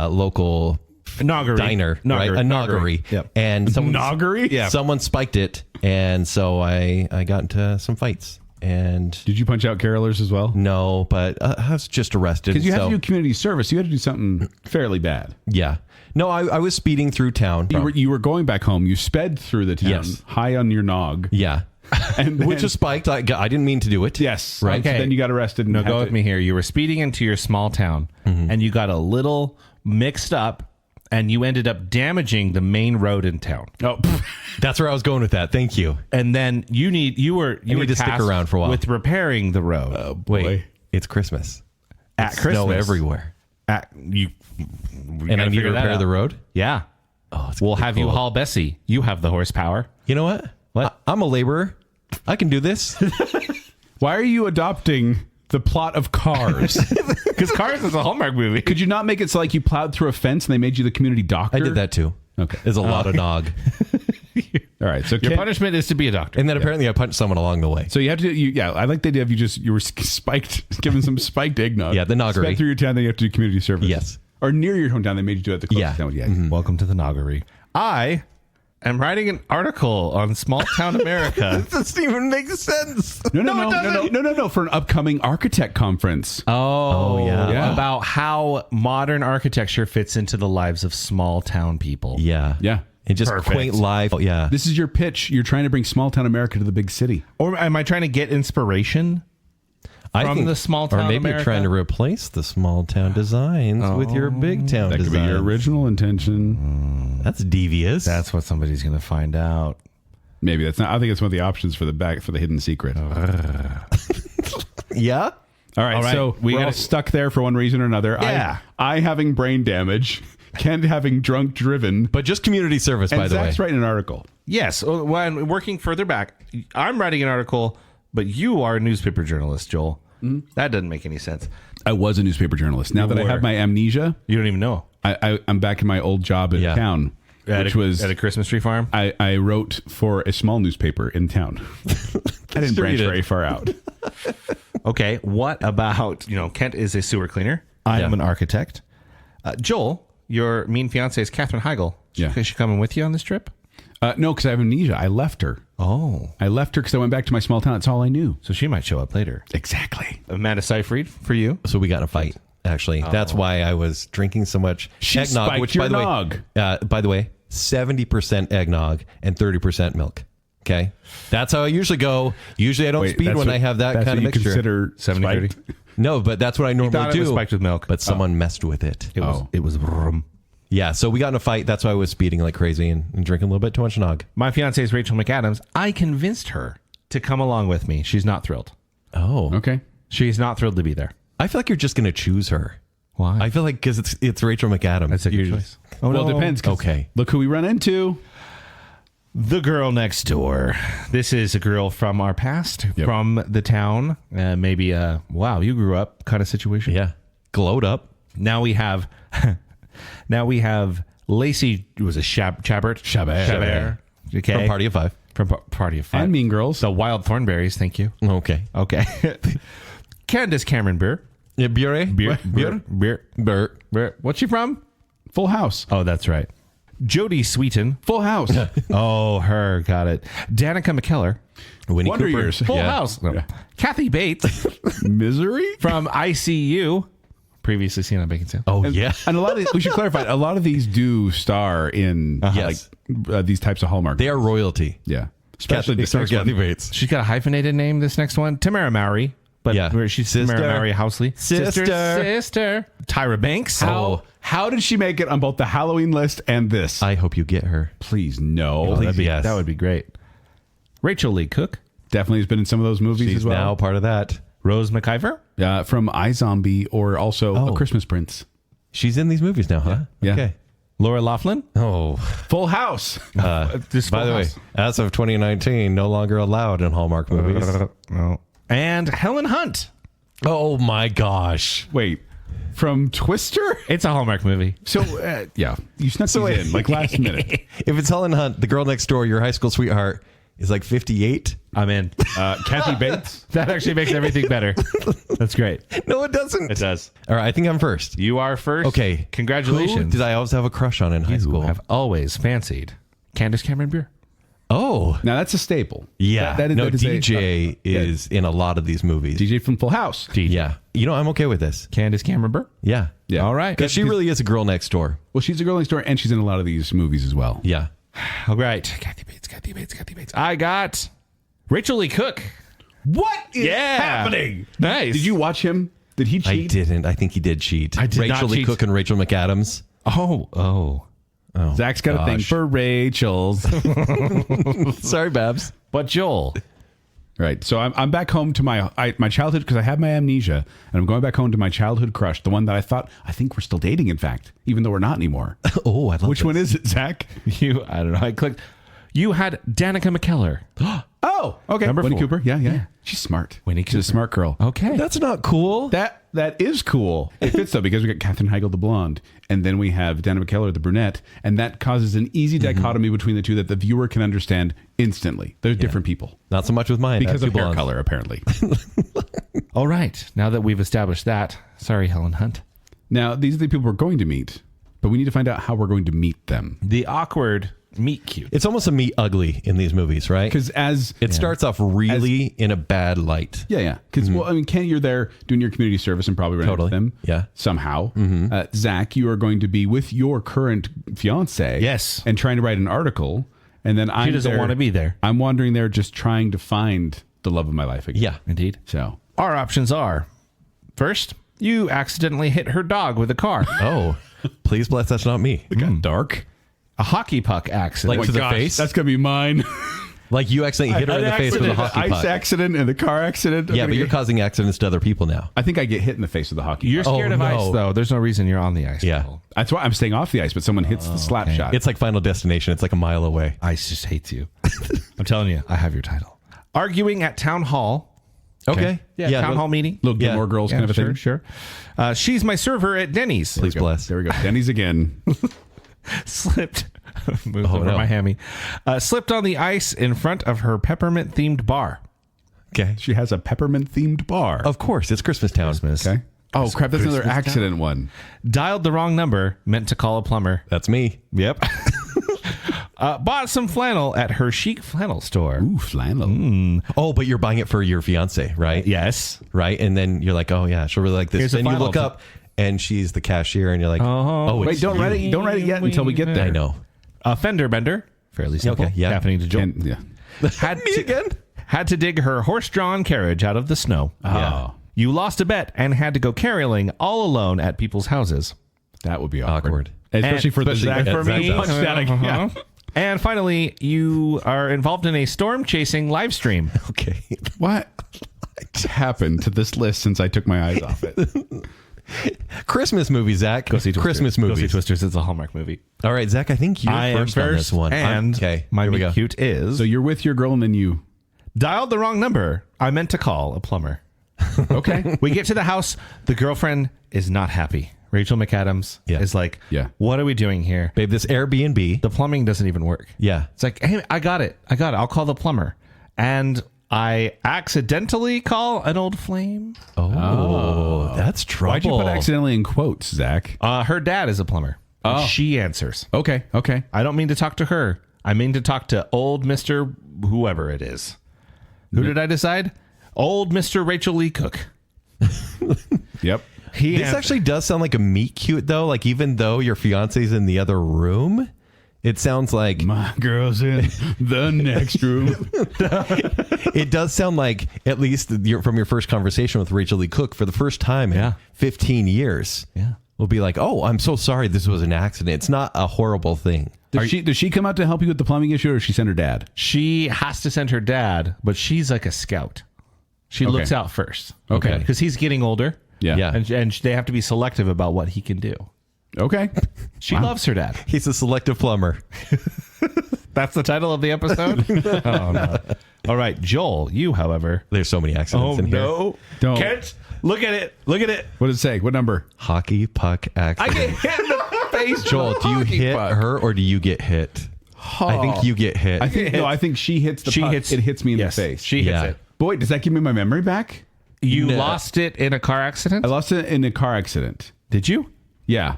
local Noggery. diner, right? A noggery. Yep. And someone, Noggery? Yeah. someone spiked it, and so I got into some fights. And Did you punch out carolers as well? no, but I was just arrested. Because you had so, to do community service. You had to do something fairly bad. yeah. No, I was speeding through town. You were going back home. You sped through the town, Yes. high on your nog. Yeah. And then, Which was spiked. I didn't mean to do it. yes, Right. So then you got arrested. And No, had go to- with me here. You were speeding into your small town, and you got a little mixed up, and you ended up damaging the main road in town. Oh, That's where I was going with that. Thank you. And then you were need to stick tasked around for a while. with repairing the road Wait, it's Christmas. at It's Christmas. snow everywhere. And And I need to repair the road? Yeah. Oh, it's We'll gonna be have you cool. haul Bessie. You have the horsepower. You know what? What? I'm a laborer. I can do this. why are you adopting the plot of Cars? Because Cars is a Hallmark movie. Could you not make it so like you plowed through a fence and they made you the community doctor? I did that too. Okay. There's a lot of nog. All right. So Your punishment is to be a doctor. And then apparently I punched someone along the way. So you have to. Yeah, I like the idea of you were spiked, given some spiked eggnog. Yeah, the noggery. Sped through your town, then you have to do community service. Yes. Or near your hometown, they made you do it at the closest town. Yeah. Welcome to the Noggery. I am writing an article on small town America. doesn't even make sense. No. For an upcoming architect conference. Oh, yeah. About how modern architecture fits into the lives of small town people. Yeah. Yeah. And just Perfect. quaint life. Oh, yeah. This is your pitch. You're trying to bring small town America to the big city. Or am I trying to get inspiration from the small town Or maybe America? you're trying to replace the small town designs with your big town That could designs. be your original intention. That's devious. That's what somebody's going to find out. Maybe that's not. I think it's one of the options for the hidden secret. yeah. All right, so we we're all gotta- stuck there for one reason or another. Yeah. I having brain damage, Ken having drunk driven, But just community service, and by the way. Zach's writing an article. Yes. When working further back, I'm writing an article, but you are a newspaper journalist, Joel. That doesn't make any sense. I was a newspaper journalist. Now that I were. have my amnesia, You don't even know. I'm back in my old job in Yeah. town, which was at a Christmas tree farm. I wrote for a small newspaper in town. I didn't branch Distributed. very far out. Okay. What about, Kent is a sewer cleaner. I am an architect. Joel, your mean fiance is Katherine Heigl. Yeah. Is she coming with you on this trip? No, because I have amnesia. I left her. Oh. I left her because I went back to my small town. That's all I knew. So she might show up later. Exactly. Amanda Seyfried for you. So we got in a fight, actually. That's why I was drinking so much She eggnog. spiked Which, your by the way, 70% eggnog and 30% milk. Okay? That's how I usually go. Usually I don't speed that's when what- I have that that's kind of what you mixture. Consider 70-30? spiked? No, but that's what I normally thought it do. was spiked with milk. But someone messed with it. It was rum. Yeah, so we got in a fight. That's why I was speeding like crazy and drinking a little bit too much nog. My fiance is Rachel McAdams. I convinced her to come along with me. She's not thrilled. Oh. Okay. She's not thrilled to be there. I feel like you're just going to choose her. Why? I feel like because it's Rachel McAdams. That's a good You choice. Oh, well, it depends. 'cause Okay. Look who we run into. The girl next door. This is a girl from our past, from the town. Maybe a, wow, you grew up kind of situation. Yeah. Glowed up. Now we have Lacey, was a Chabert. Okay. From Party of Five. From Party of Five. And Mean Girls. The Wild Thornberries, thank you. Okay. Okay. Candace Cameron Beer. Yeah, Beer. Beer. Bur. What's she from? Full House. Oh, that's right. Jodie Sweetin. Full House. Oh, her. Got it. Danica McKellar. Winnie Wonder Cooper. Years. Full Yeah. House. No. Kathy Bates Misery. from ICU. Previously seen on Baconsale. Oh, yeah. And a lot of we should clarify. A lot of these do star in Yes. these types of Hallmark. They are royalty. Yeah. Especially Kathy, this next Kathy one. Bates. She's got a hyphenated name, this next one. Tamara Mowry. But Yeah. where she's Sister. Tamara Mowry Housley. Sister. Tyra Banks. How did she make it on both the Halloween list and this? I hope you get her. Please, no. Please, yes. That would be great. Rachel Lee Cook. Definitely has been in some of those movies She's as well. now part of that. Rose McIver. From iZombie or also A Christmas Prince. She's in these movies now, huh? Yeah. Okay. Laura Laughlin. Oh, Full House. This by the way, as of 2019, no longer allowed in Hallmark movies. No. And Helen Hunt. Oh my gosh. Wait, from Twister? It's a Hallmark movie. So, yeah, you snuck these in like last minute. If it's Helen Hunt, the girl next door, your high school sweetheart, is like 58. I'm in. Kathy Bates. That actually makes everything better. That's great. No, it doesn't. It does. All right, I think I'm first. You are first. Okay. Congratulations. Who did I always have a crush on in high school? I've always fancied Candace Cameron Bure. Oh, Now, that's a staple. yeah. That is DJ is in a lot of these movies. DJ from Full House. Yeah. You know, I'm okay with this. Candace Cameron Bure. Yeah. Yeah. All right. Because she really is a girl next door. Well, she's a girl next door, and she's in a lot of these movies as well. Yeah. All right. Kathy Bates. I got Rachel Lee Cook. What is Yeah. happening? Nice. Did you watch him? Did he I cheat? didn't. I think he did cheat. I did Rachel not Lee cheat. Cook and Rachel McAdams. Oh. Zach's got a thing gosh. for Rachel's. Sorry, Babs. But Joel. Right. So I'm back home to my childhood because I have my amnesia, and I'm going back home to my childhood crush, the one that I think we're still dating, in fact, even though we're not anymore. Oh, I love Which one is it, Zach? I don't know. I clicked. You had Danica McKellar. Oh, okay. Number Winnie 4. Cooper. Yeah. She's smart. Winnie She's a smart girl. Okay. That's not cool. That is cool. It fits though because we got Katherine Heigl, the blonde, and then we have Danica McKellar, the brunette, and that causes an easy dichotomy between the two that the viewer can understand instantly. They're different people Not so much with mine. because I have of two hair blondes. color, apparently. All right. Now that we've established that, sorry, Helen Hunt. Now, these are the people we're going to meet, but we need to find out how we're going to meet them. The awkward meet cute. It's almost a meet ugly in these movies, right? Because It starts off really in a bad light. Yeah. Because, well, I mean, Ken, you're there doing your community service and probably running Totally. with them. Yeah. Somehow. Zach, you are going to be with your current fiance. Yes. And trying to write an article. And then She doesn't want to be there. I'm wandering there just trying to find the love of my life again. Yeah. Indeed. So, Our options are, first, you accidentally hit her dog with a car. Oh, please bless that's not me. it got dark. A hockey puck accident. Like to the face? That's going to be mine. Like you accidentally hit her in the face with a hockey ice puck. accident and the car accident. Yeah, but you're causing accidents to other people now. I think I get hit in the face with the hockey You're puck. scared of no. ice, though. There's no reason you're on the ice. Yeah. Joel. That's why I'm staying off the ice, but someone hits the slap shot. It's like Final Destination. It's like a mile away. Ice just hates you. I'm telling you, I have your title. Arguing at town hall. Okay. Town hall meeting. Little Gilmore Girls kind of a thing. Sure. She's my server at Denny's. Please bless. There we go. Denny's again. Slipped. Moved over no. my hammy. Slipped on the ice in front of her peppermint themed bar. Okay. She has a peppermint themed bar. Of course, it's Christmas Town. Okay. Oh, crap. That's another accident one. Dialed the wrong number. Meant to call a plumber. That's me. Yep. Bought some flannel at her chic flannel store. Ooh, flannel. Oh, but you're buying it for your fiance, right? Yes. Right? And then you're like, oh, yeah, she'll really like this. Here's a Then you flannel. look up and she's the cashier and you're like, oh, Wait, it's don't you. write it. Don't write it yet until we get there. I know. A fender bender. Fairly simple. Okay, yeah. Happening to Joel. And, yeah. Had Me to, again? Had to dig her horse-drawn carriage out of the snow. Yeah. You lost a bet and had to go caroling all alone at people's houses. That would be awkward. Awkward. Especially And- for the especially Zach. at For me, Zach's house. punch down again. Yeah. And finally, you are involved in a storm chasing live stream. Okay. What happened to this list since I took my eyes off it? Christmas movie, Zach. Go see Twisters. Christmas Go see movies. Twisters. It's a Hallmark movie. All right, Zach, I think you're I am first on this one. and okay, my here we meet go. cute is So you're with your girl and then you. dialed the wrong number. I meant to call a plumber. Okay. We get to the house. The girlfriend is not happy. Rachel McAdams Yeah. is like, Yeah. what are we doing here? Babe, this Airbnb. The plumbing doesn't even work. Yeah. It's like, hey, I got it. I'll call the plumber. And I accidentally call an old flame. Oh, that's trouble. Why'd you put accidentally in quotes, Zach? Her dad is a plumber. Oh. She answers. Okay. I don't mean to talk to her. I mean to talk to old Mr. whoever it is. Who did I decide? Old Mr. Rachel Lee Cook. Yep. This actually does sound like a meet cute, though. Like, even though your fiance's in the other room, it sounds like... My girl's in the next room. It does sound like, at least from your first conversation with Rachel Lee Cook, for the first time in 15 years, we'll be like, oh, I'm so sorry this was an accident. It's not a horrible thing. Does she come out to help you with the plumbing issue, or does she send her dad? She has to send her dad, but she's like a scout. She looks out first. Okay. Because he's getting older. Yeah. And they have to be selective about what he can do. Okay. She loves her dad. He's a selective plumber. That's the title of the episode? Oh, no. All right, Joel, you, however. There's so many accidents in here. Don't. Kent, look at it. Look at it. What does it say? What number? Hockey puck accident. I get hit in the face. Joel, do you hit her or do you get hit? I think you get hit. I think she hits the puck. It hits me in the face. She hits it. Boy, does that give me my memory back? You lost it in a car accident? I lost it in a car accident. Did you? Yeah.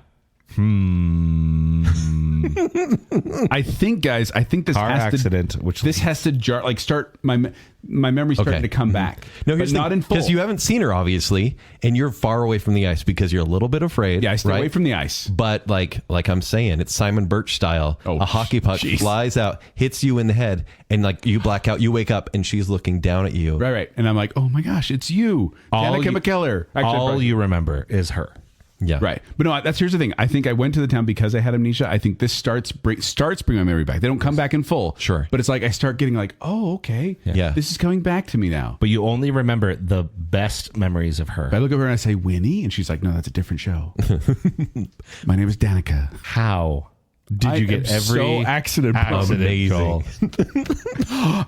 I think, guys, this car has accident, this has to start my memory's starting to come back. No, here's but not in full. Because you haven't seen her, obviously, and you're far away from the ice because you're a little bit afraid. Yeah, I stay right? away from the ice. But like I'm saying, it's Simon Birch style. A hockey puck flies out, hits you in the head, and like you black out. You wake up, and she's looking down at you. Right. And I'm like, oh my gosh, it's you, Danica McKellar. All you remember is her. Yeah. Right. But no, here's the thing. I think I went to the town because I had amnesia. I think this starts bringing my memory back. They don't come back in full. Sure. But it's like I start getting like, oh, okay. Yeah. This is coming back to me now. But you only remember the best memories of her. I look over and I say, Winnie? And she's like, no, that's a different show. My name is Danica. How did you get every so accident prone. Amazing.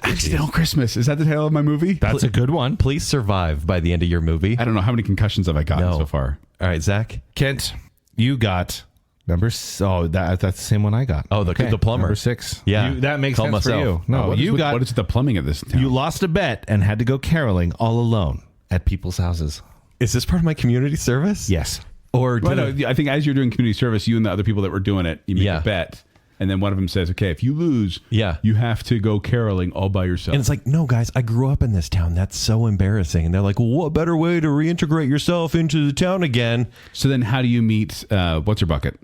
Accidental Christmas. Is that the title of my movie? That's a good one. Please survive by the end of your movie. I don't know. How many concussions have I gotten so far? All right, Zach. Kent, you got that's the same one I got. Oh, the plumber. Number 6. Yeah. That makes Call sense for myself. you. No, what is the plumbing of this town? You lost a bet and had to go caroling all alone at people's houses. Is this part of my community service? Yes. Or I think as you're doing community service, you and the other people that were doing it, you make a bet. And then one of them says, okay, if you lose, you have to go caroling all by yourself. And it's like, no, guys, I grew up in this town. That's so embarrassing. And they're like, well, what better way to reintegrate yourself into the town again? So then how do you meet, what's her bucket?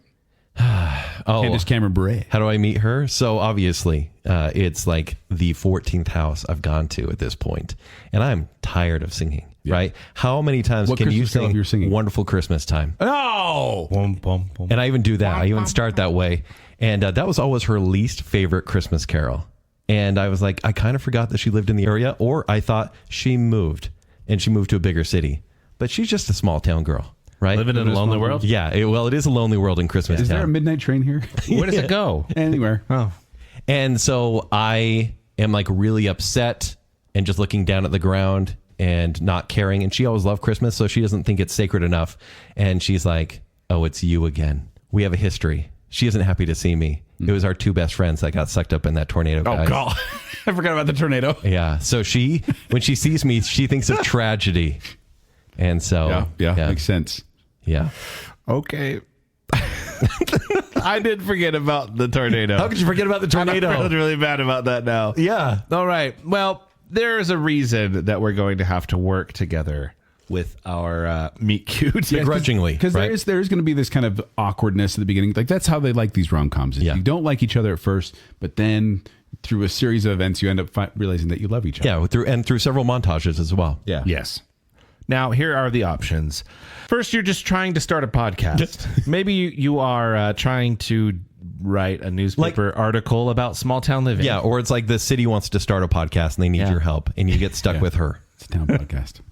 Candace Cameron Bure. How do I meet her? So obviously, it's like the 14th house I've gone to at this point. And I'm tired of singing, right? How many times can you sing Wonderful Christmas Time? No! And I even do that. I even start that way. And that was always her least favorite Christmas carol. And I was like, I kind of forgot that she lived in the area, or I thought she moved and she moved to a bigger city. But she's just a small town girl, right? Living in a lonely world? Yeah. It is a lonely world in Christmas Is town. there a midnight train here? Where does it go? Anywhere. Oh. And so I am like really upset and just looking down at the ground and not caring. And she always loved Christmas, so she doesn't think it's sacred enough. And she's like, oh, it's you again. We have a history. She isn't happy to see me. It was our 2 best friends that got sucked up in that tornado. Oh, God. I forgot about the tornado. Yeah. So when she sees me, she thinks of tragedy. And so. Yeah. Makes sense. Yeah. Okay. I did forget about the tornado. How could you forget about the tornado? I'm feeling really bad about that now. Yeah. All right. Well, there's a reason that we're going to have to work together with our meet cute. Begrudgingly. Because there's going to be this kind of awkwardness at the beginning. Like, that's how they like these rom-coms. Yeah. You don't like each other at first, but then through a series of events, you end up realizing that you love each other. Yeah, through several montages as well. Yeah. Yes. Now, here are the options. First, you're just trying to start a podcast. Maybe you are trying to write a newspaper article about small town living. Yeah, or it's like the city wants to start a podcast and they need your help, and you get stuck with her. It's a town podcast.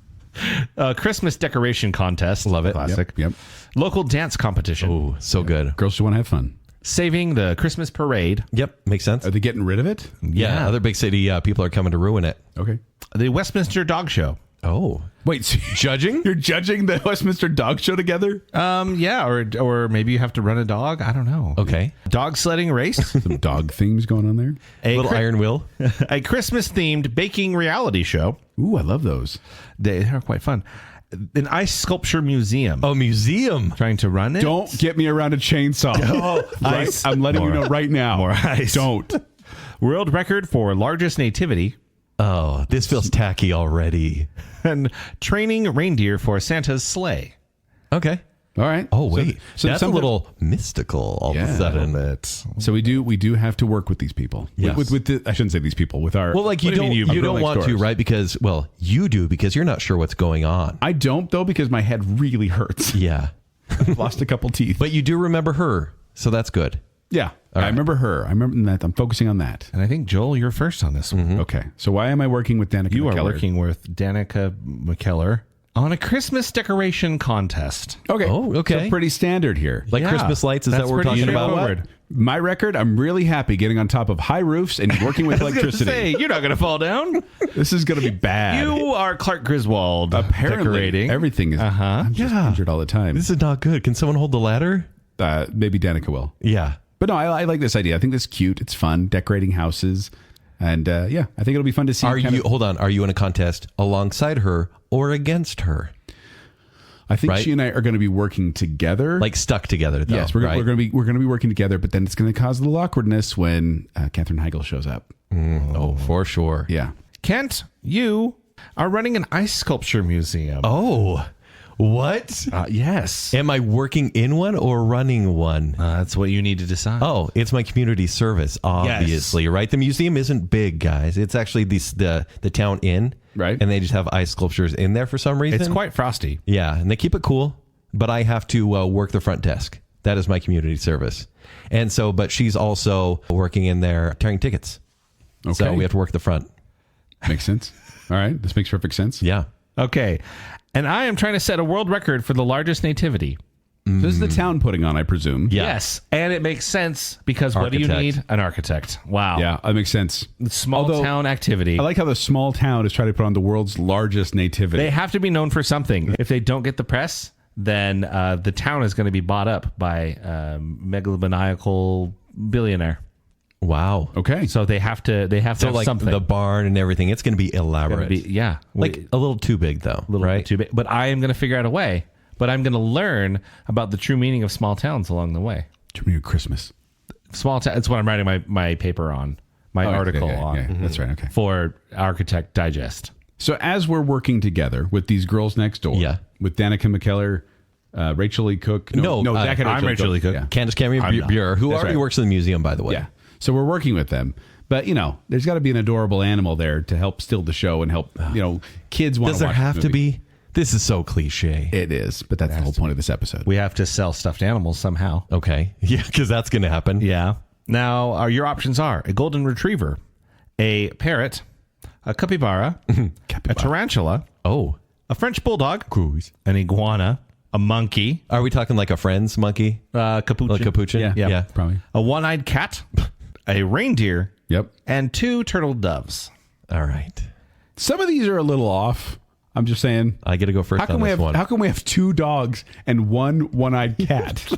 Christmas decoration contest. Love it. Classic. Yep. Local dance competition. Oh, so good. Girls just want to have fun. Saving the Christmas parade. Yep, makes sense. Are they getting rid of it? Yeah, other big city people are coming to ruin it. Okay. The Westminster Dog Show. Oh. Wait, so Judging? you're judging the Westminster Dog Show together? Yeah, or maybe you have to run a dog. I don't know. Okay. Dog sledding race. Some dog themes going on there. Little iron wheel. A Christmas themed baking reality show. Ooh, I love those. They are quite fun. an ice sculpture museum. Oh, museum. Trying to run it. Don't get me around a chainsaw. Ice. I'm letting you know right now. More ice. Don't. World record for largest nativity. Oh, this feels tacky already. And training reindeer for Santa's sleigh. Okay. All right. Oh, wait. So That's a something- little mystical all of Yeah. a sudden. So we do have to work with these people. Yes. With the, I shouldn't say these people. With our Well, like you What do you don't mean you don't like want to, stores. right? Because you do because you're not sure what's going on. I don't though because my head really hurts. Yeah. I've lost a couple teeth. But you do remember her, so that's good. Yeah, I remember her. I remember that. I'm focusing on that. And I think, Joel, you're first on this one. Okay. So why am I working with Danica You McKellar? are working with Danica McKellar on a Christmas decoration contest. Okay. Oh, okay. So pretty standard here. Like Yeah, Christmas lights, is that that's what we're pretty talking about? straightforward. My record, I'm really happy getting on top of high roofs and working with I was gonna electricity. say, you're not going to fall down. This is going to be bad. You are Clark Griswold. Apparently, decorating. everything is. I'm just injured all the time. This is not good. Can someone hold the ladder? Maybe Danica will. Yeah. But no, I like this idea. I think this is cute. It's fun, decorating houses. And yeah, I think it'll be fun to see. Are kind you of- hold on? Are you in a contest alongside her or against her? I think right? she and I are going to be working together. Like stuck together, though. yes, we're right? going to be working together. But then it's going to cause a little awkwardness when Katherine Heigl shows up. Oh, for sure. Yeah. Kent, you are running an ice sculpture museum. Oh, what? Yes. Am I working in one or running one? That's what you need to decide. Oh, it's my community service, obviously, right? The museum isn't big, guys. It's actually the town inn, Right. And they just have ice sculptures in there for some reason. It's quite frosty. Yeah, and they keep it cool, but I have to work the front desk. That is my community service. And so, but she's also working in there tearing tickets. So Okay. we have to work the front. Makes sense. All right. This makes perfect sense. Yeah. Okay. And I am trying to set a world record for the largest nativity. So this is the town putting on, I presume. Yeah. Yes. And it makes sense because what do you Architect. need? An architect. Wow. Yeah, that makes sense. Small Although, town activity. I like how the small town is trying to put on the world's largest nativity. They have to be known for something. If they don't get the press, then the town is going to be bought up by megalomaniacal billionaire. Wow. Okay. So they have to So have like something. the barn and everything, it's going to be elaborate. Yeah. Like a little too big, though. little right? bit too big. But I am going to figure out a way. But I'm going to learn about the true meaning of small towns along the way. True Christmas. Small town. It's what I'm writing my paper on, my article on Yeah, that's right. Okay. for Architect Digest. So as we're working together with these girls next door, Yeah. with Danica McKellar, Rachel E. Cook. No, Zack and I'm Rachel E. Cook. Yeah. Candace Cameron I'm not. Buer, who That's already right. works in the museum, by the way. Yeah. So we're working with them. But, there's got to be an adorable animal there to help steal the show and help, kids want Does to there watch have the to movie. be? This is so cliche. It is, but that's the whole point of this episode. We have to sell stuffed animals somehow. Okay. Yeah, because that's going to happen. Yeah. Now, your options are a golden retriever, a parrot, a capybara, a tarantula, Oh. a French bulldog, Cruise. an iguana, a monkey, Are we talking like a Friends monkey? capuchin, Like capuchin? Yeah. Probably. a one-eyed cat, a reindeer, Yep. and 2 turtle doves. All right. Some of these are a little off. I'm just saying. I get to go first How can on we this have one. how can we have 2 dogs and one-eyed cat?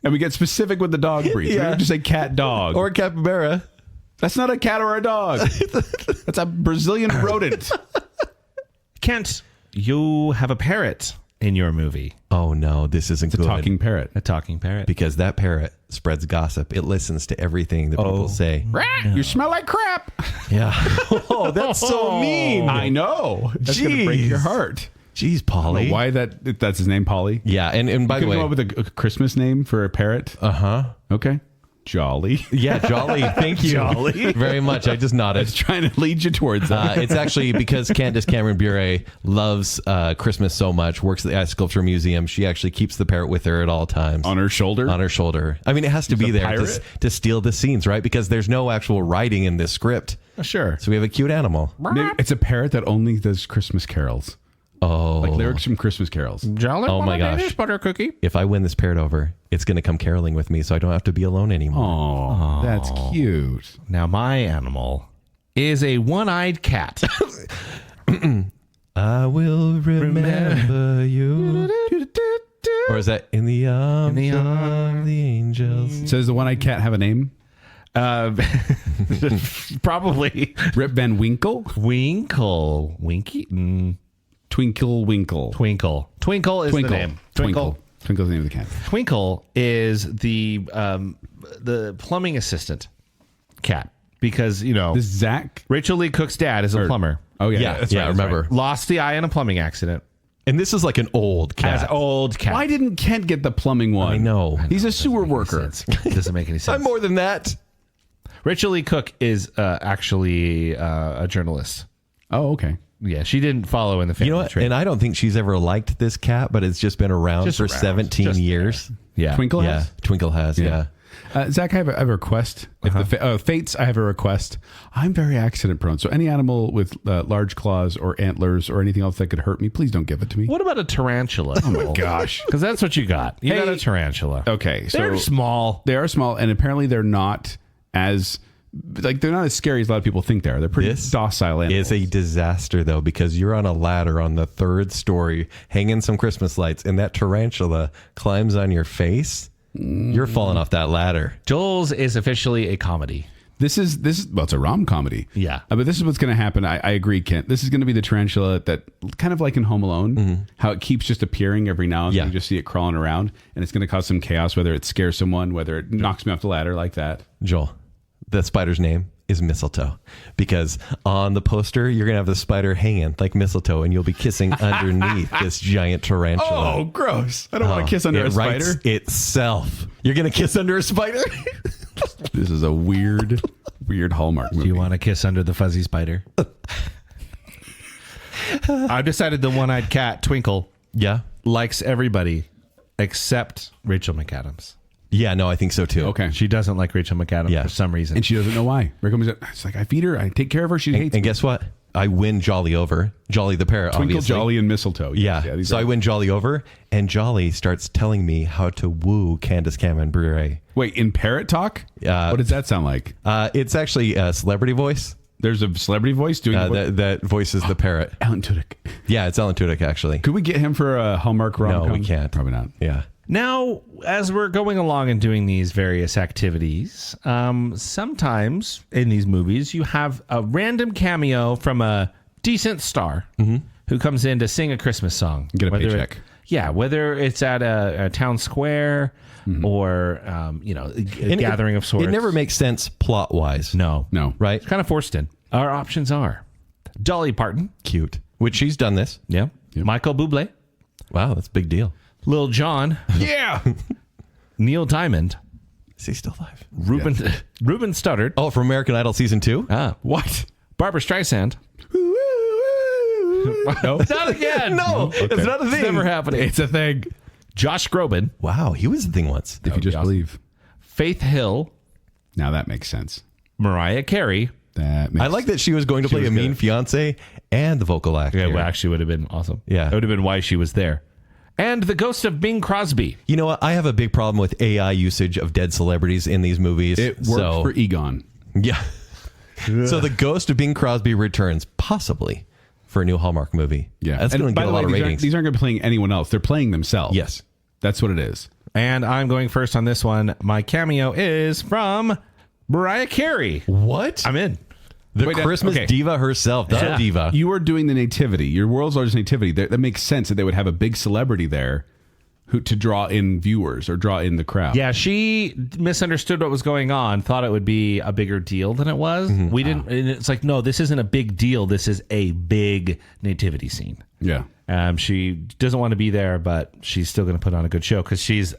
And we get specific with the dog breed. Yeah. We just say cat dog. Or a capybara. That's not a cat or a dog. That's a Brazilian rodent. Kent, you have a parrot in your movie. Oh, no. This isn't good. Talking parrot. A talking parrot. Because that parrot spreads gossip. It listens to everything that people say. You smell like crap. Yeah. Oh, that's so mean. I know. That's going to break Jeez. your heart. Jeez, Polly. Why that's his name, Polly? Yeah. And by Could the you way. come up with a Christmas name for a parrot? Uh-huh. Okay. Jolly. Yeah, Jolly. Thank you. Jolly. Very much. I just nodded. It's trying to lead you towards that. It's actually because Candace Cameron Bure loves Christmas so much, works at the Ice Sculpture Museum. She actually keeps the parrot with her at all times. On her shoulder? On her shoulder. I mean, it has to be a there pirate? to steal the scenes, right? Because there's no actual writing in this script. Sure. So we have a cute animal. Maybe it's a parrot that only does Christmas carols. Oh. Like lyrics from Christmas carols. Jolly Oh my gosh. Danish butter cookie. If I win this parrot over, it's going to come caroling with me so I don't have to be alone anymore. Oh, that's cute. Now, my animal is a one-eyed cat. I will remember you. Or is that in the arms of the angels? So does the one-eyed cat have a name? Probably Rip Van Winkle? Winkle. Winky. Twinkle Winkle. Twinkle. Twinkle is the name. Twinkle. Twinkle's the name of the cat. Twinkle is the plumbing assistant cat because This Zack. Rachel Lee Cook's dad is a plumber. Oh yeah, Yeah, that's yeah, right, I that's remember. right. Lost the eye in a plumbing accident. And this is like an old cat. As old cat. Why didn't Kent get the plumbing one? I know. He's a sewer worker. Doesn't make any sense. I'm more than that. Rachel Lee Cook is actually a journalist. Oh, okay. Yeah, she didn't follow in the family You know what? tree. And I don't think she's ever liked this cat, but it's just been around for 17 years. Yeah. Twinkle Yeah, has? Twinkle has, yeah. Zach, I have a request. If the Fates, I have a request. I'm very accident prone, so any animal with large claws or antlers or anything else that could hurt me, please don't give it to me. What about a tarantula? Oh my gosh. Because that's what you got. You got Hey. a tarantula. Okay, so They're small. They are small, and apparently they're not as they're not as scary as a lot of people think they are. They're pretty This docile animals. It's a disaster, though, because you're on a ladder on the 3rd story, hanging some Christmas lights, and that tarantula climbs on your face. You're falling off that ladder. Joel's is officially a comedy. This is well, it's a rom-comedy. Yeah. But this is what's going to happen. I agree, Kent. This is going to be the tarantula that kind of like in Home Alone, how it keeps just appearing every now and then. Yeah. You just see it crawling around, and it's going to cause some chaos, whether it scares someone, whether it knocks me off the ladder like that. Joel, the spider's name is Mistletoe, because on the poster, you're going to have the spider hanging like mistletoe, and you'll be kissing underneath this giant tarantula. Oh, gross. I don't want to kiss under It a spider. writes itself. You're going to kiss under a spider? This is a weird Hallmark movie. Do you want to kiss under the fuzzy spider? I've decided the one-eyed cat, Twinkle, Yeah. likes everybody except Rachel McAdams. Yeah, no, I think so too. Okay. She doesn't like Rachel McAdams Yeah. for some reason. And she doesn't know why. It's like, I feed her, I take care of her, she hates And me. guess what? I win Jolly over. Jolly the parrot, Twinkle, obviously. Jolly, and Mistletoe. Yeah. these So are- I win Jolly over, and Jolly starts telling me how to woo Candace Cameron Bure. Wait, in parrot talk? What does that sound like? It's actually a celebrity voice There's a celebrity voice doing that voices the parrot. Alan Tudyk. Yeah, it's Alan Tudyk, actually. Could we get him for a Hallmark rom-com? No, we can't. Probably not. Yeah. Now, as we're going along and doing these various activities, sometimes in these movies, you have a random cameo from a decent star who comes in to sing a Christmas song. Get a Whether paycheck. whether it's at a town square or, a gathering of sorts. It never makes sense plot-wise. No. Right? It's kind of forced in. Our options are Dolly Parton. Cute. Which she's done this. Yeah. Michael Bublé. Wow, that's a big deal. Lil Jon. Yeah. Neil Diamond. Is he still alive? Ruben Studdard. Oh, from American Idol Season 2? What? Barbara Streisand. No, not again. No, it's not a thing. It's never happening. It's a thing. Josh Groban. Wow, he was the thing once. If you just believe. Faith Hill. Now that makes sense. Mariah Carey. That makes I like that she was going to play was a mean good. fiance and the vocal actor. Yeah, well, actually would have been awesome. Yeah. It would have been why she was there. And the ghost of Bing Crosby. You know what? I have a big problem with AI usage of dead celebrities in these movies. It worked for Egon. Yeah. So the ghost of Bing Crosby returns, possibly, for a new Hallmark movie. Yeah. That's And going to by get a the lot way, of ratings. These aren't going to be playing anyone else. They're playing themselves. Yes. That's what it is. And I'm going first on this one. My cameo is from Mariah Carey. What? I'm in. The Wait, Christmas okay. diva herself. The Yeah. diva. You are doing the nativity. Your world's largest nativity. That makes sense that they would have a big celebrity there to draw in viewers or draw in the crowd. Yeah, she misunderstood what was going on, thought it would be a bigger deal than it was. We didn't, and it's like, no, this isn't a big deal. This is a big nativity scene. Yeah. She doesn't want to be there, but she's still going to put on a good show because she's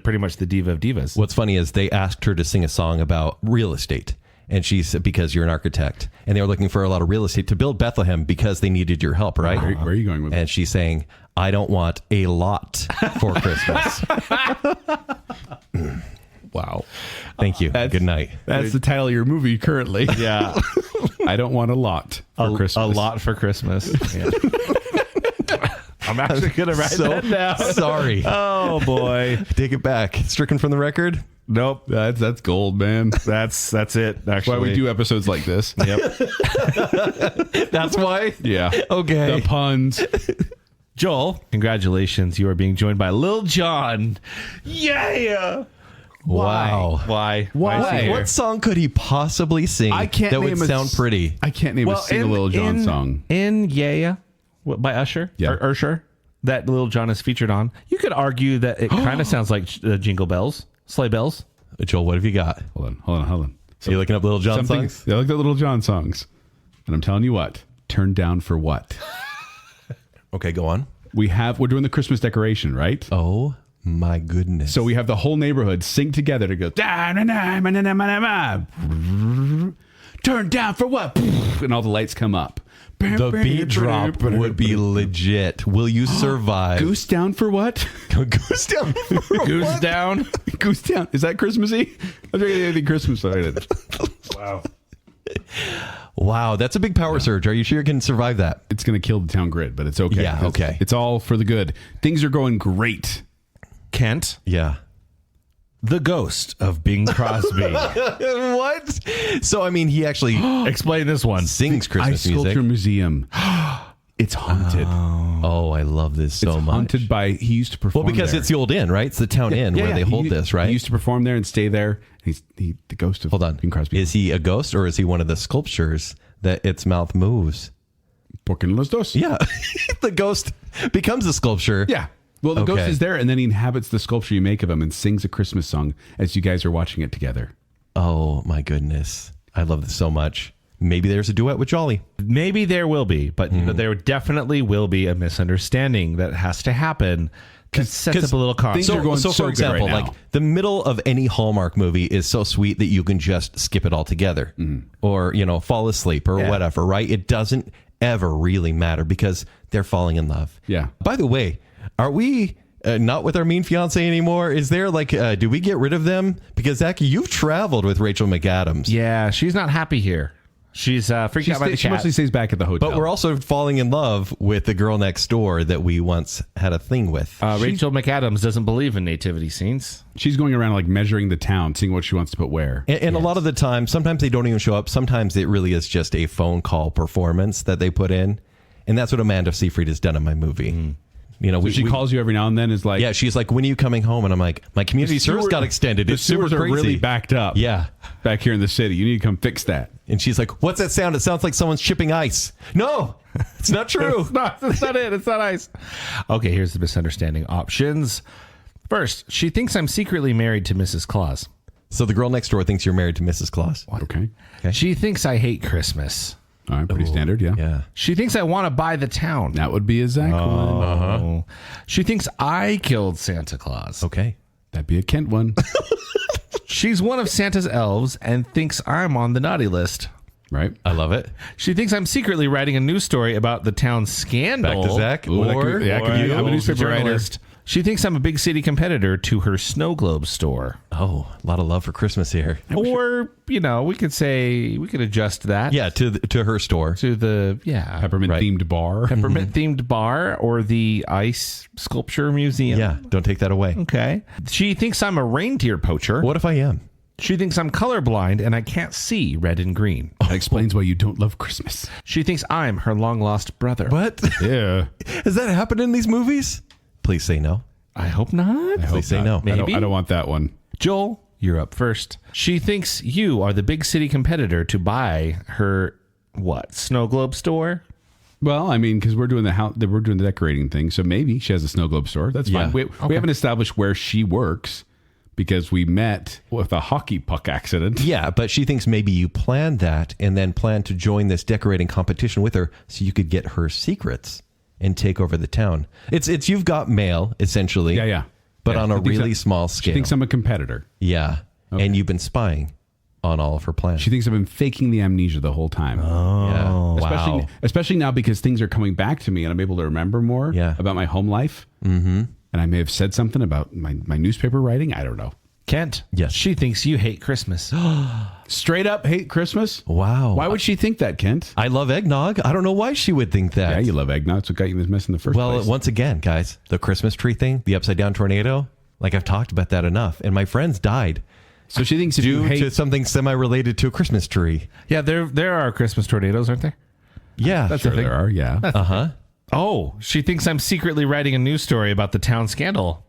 pretty much the diva of divas. What's funny is they asked her to sing a song about real estate. And she said, because you're an architect. And they were looking for a lot of real estate to build Bethlehem because they needed your help, right? Where are you going with And she's saying, I don't want a lot for Christmas. Wow. Thank you. Good night. That's the title of your movie currently. Yeah, I don't want a lot for Christmas. a lot for Christmas. Yeah. I'm actually going to write that down. Sorry. Oh boy. Take it back. Stricken from the record. Nope. That's gold, man. That's it. Actually, That's why we do episodes like this. Yep. That's why? Yeah. Okay. The puns. Joel, congratulations. You are being joined by Lil Jon. Yeah. Wow. Why? Why? is he here? What song could he possibly sing I can't that name would sound pretty? I can't name a single Lil Jon song. In Yeah. by Usher? Yeah. Or Usher, that Lil Jon is featured on. You could argue that it kind of sounds like Jingle Bells, Sleigh Bells. Joel, what have you got? Hold on. So you looking up Little John songs? Yeah, I looked at Little John songs. And I'm telling you what, turned down for what? Okay, go on. We're doing the Christmas decoration, right? Oh my goodness. So we have the whole neighborhood sing together to go, turn down for what? And all the lights come up. the beat drop would be legit. Will you survive? Goose down for what? Goose down for Goose what? down. Goose down. Is that Christmassy? I'm drinking anything Christmas related. Wow. Wow, that's a big power surge. Are you sure you can survive that? It's going to kill the town grid, but it's okay. Yeah, okay. It's all for the good. Things are going great. Kent, Yeah. the ghost of Bing Crosby. What? So, I mean, he actually Explain this one. sings Christmas Ice Sculpture music. Museum. It's haunted. Oh, I love this so It's much. haunted by, he used to perform Well, because there. it's the old inn, right? It's the town inn where they hold this, right? He used to perform there and stay there. He's the ghost of Hold on. Bing Crosby. Is he a ghost or is he one of the sculptures that its mouth moves? Porque no los dos. Yeah. The ghost becomes a sculpture. Yeah. Well, the ghost Okay. is there, and then he inhabits the sculpture you make of him and sings a Christmas song as you guys are watching it together. Oh, my goodness. I love this so much. Maybe there's a duet with Jolly. Maybe there will be, but you know, there definitely will be a misunderstanding that has to happen. That sets up a little conflict. things are going so so for good right example, now. like the middle of any Hallmark movie is so sweet that you can just skip it all together or, you know, fall asleep or whatever, right? It doesn't ever really matter because they're falling in love. Yeah. By the way, are we not with our mean fiance anymore? Is there like, do we get rid of them? Because Zach, you've traveled with Rachel McAdams. Yeah, she's not happy here. She's freaked out by the She cat. mostly stays back at the hotel. But we're also falling in love with the girl next door that we once had a thing with. Rachel McAdams doesn't believe in nativity scenes. She's going around like measuring the town, seeing what she wants to put where. And a lot of the time, sometimes they don't even show up. Sometimes it really is just a phone call performance that they put in. And that's what Amanda Seyfried has done in my movie. You know, She calls you every now and then, is like, yeah, she's like, when are you coming home? And I'm like, my community service got extended. The It's super sewers are crazy. really backed up. Yeah. Back here in the city. You need to come fix that. And she's like, what's that sound? It sounds like someone's chipping ice. No, it's not true. That's not it. It's not ice. Okay, here's the misunderstanding options. First, she thinks I'm secretly married to Mrs. Claus. So the girl next door thinks you're married to Mrs. Claus. Okay. She thinks I hate Christmas. All right. Pretty standard. Yeah. Yeah. She thinks I want to buy the town. That would be a Zack one. Oh. She thinks I killed Santa Claus. Okay. That'd be a Kent one. She's one of Santa's elves and thinks I'm on the naughty list. Right? I love it. She thinks I'm secretly writing a news story about the town's scandal. Back to Zach. Ooh, that or could- that could be- you. I'm a newspaper writer. Journalist. She thinks I'm a big city competitor to her snow globe store. Oh, a lot of love for Christmas here. Or, you know, we could adjust that. Yeah, to her store. To the, Peppermint Right. themed bar. peppermint themed bar or the ice sculpture museum. Yeah, don't take that away. Okay. She thinks I'm a reindeer poacher. What if I am? She thinks I'm colorblind and I can't see red and green. That explains why you don't love Christmas. She thinks I'm her long lost brother. What? Yeah. Has that happened in these movies? Please say no. I hope not. Please say no. Maybe. I don't want that one. Joel, you're up first. She thinks you are the big city competitor to buy her what? Snow globe store? Well, I mean, because we're doing we're doing the decorating thing, so maybe she has a snow globe store. That's fine. Yeah. We haven't established where she works because we met with a hockey puck accident. Yeah, but she thinks maybe you planned that and then planned to join this decorating competition with her so you could get her secrets and take over the town. It's you've got mail, essentially. Yeah. But Yeah, on a she thinks really I'm- small She scale. thinks I'm a competitor. Yeah. Okay. And you've been spying on all of her plans. She thinks I've been faking the amnesia the whole time. Yeah. Wow. Especially now because things are coming back to me and I'm able to remember more about my home life. Mm-hmm. And I may have said something about my newspaper writing. I don't know. Kent. Yes. She thinks you hate Christmas. Straight up hate Christmas? Wow. Why would she think that, Kent? I love eggnog. I don't know why she would think that. Yeah, you love eggnog. That's what got you in this mess in the first Well, place. once again, guys, the Christmas tree thing, the upside down tornado, like I've talked about that enough. And my friends died So she thinks if you due hate... to something semi-related to a Christmas tree. Yeah, there are Christmas tornadoes, aren't there? Yeah. That's Sure a thing. there are, yeah. Uh-huh. Oh, she thinks I'm secretly writing a news story about the town scandal.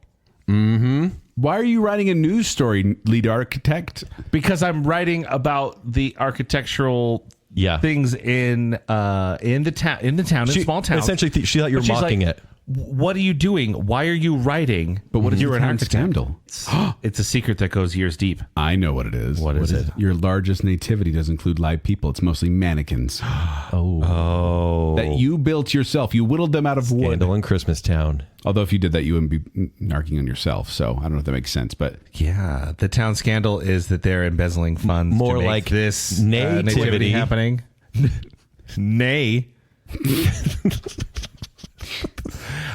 Why are you writing a news story, lead architect? Because I'm writing about the architectural things in the town in small town. Essentially, she thought you were mocking it. What are you doing? Why are you writing? But what is you're the an town architect? scandal? It's a secret that goes years deep. I know what it is. What is it? Your largest nativity doesn't include live people. It's mostly mannequins. Oh. That you built yourself. You whittled them out of wood. Scandal in Christmas Town. Although if you did that, you wouldn't be narking on yourself. So I don't know if that makes sense. But Yeah, the town scandal is that they're embezzling funds. More to make like this nativity happening. Nay.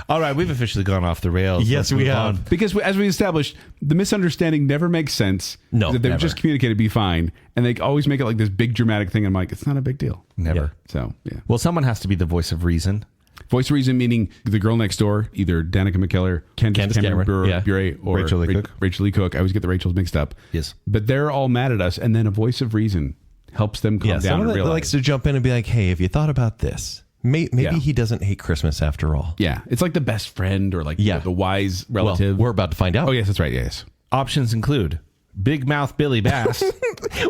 All right, we've officially gone off the rails. Yes, Let's we move have. on. because as we established, the misunderstanding never makes sense. No, That they never. just communicated, be fine. And they always make it like this big dramatic thing. I'm like, it's not a big deal. Never. So, yeah. Well, someone has to be the voice of reason. Voice of reason meaning the girl next door, either Danica McKellar, Candace Cameron, Bure, or Rachel Lee Cook. Rachel Lee Cook. I always get the Rachels mixed up. Yes. But they're all mad at us. And then a voice of reason helps them calm down Someone and that realize. likes to jump in and be like, hey, have you thought about this? Maybe Yeah. he doesn't hate Christmas after all. Yeah. It's like the best friend or like Yeah. the wise Well, relative. we're about to find out. Oh, yes, that's right. Yes. Options include Big Mouth Billy Bass.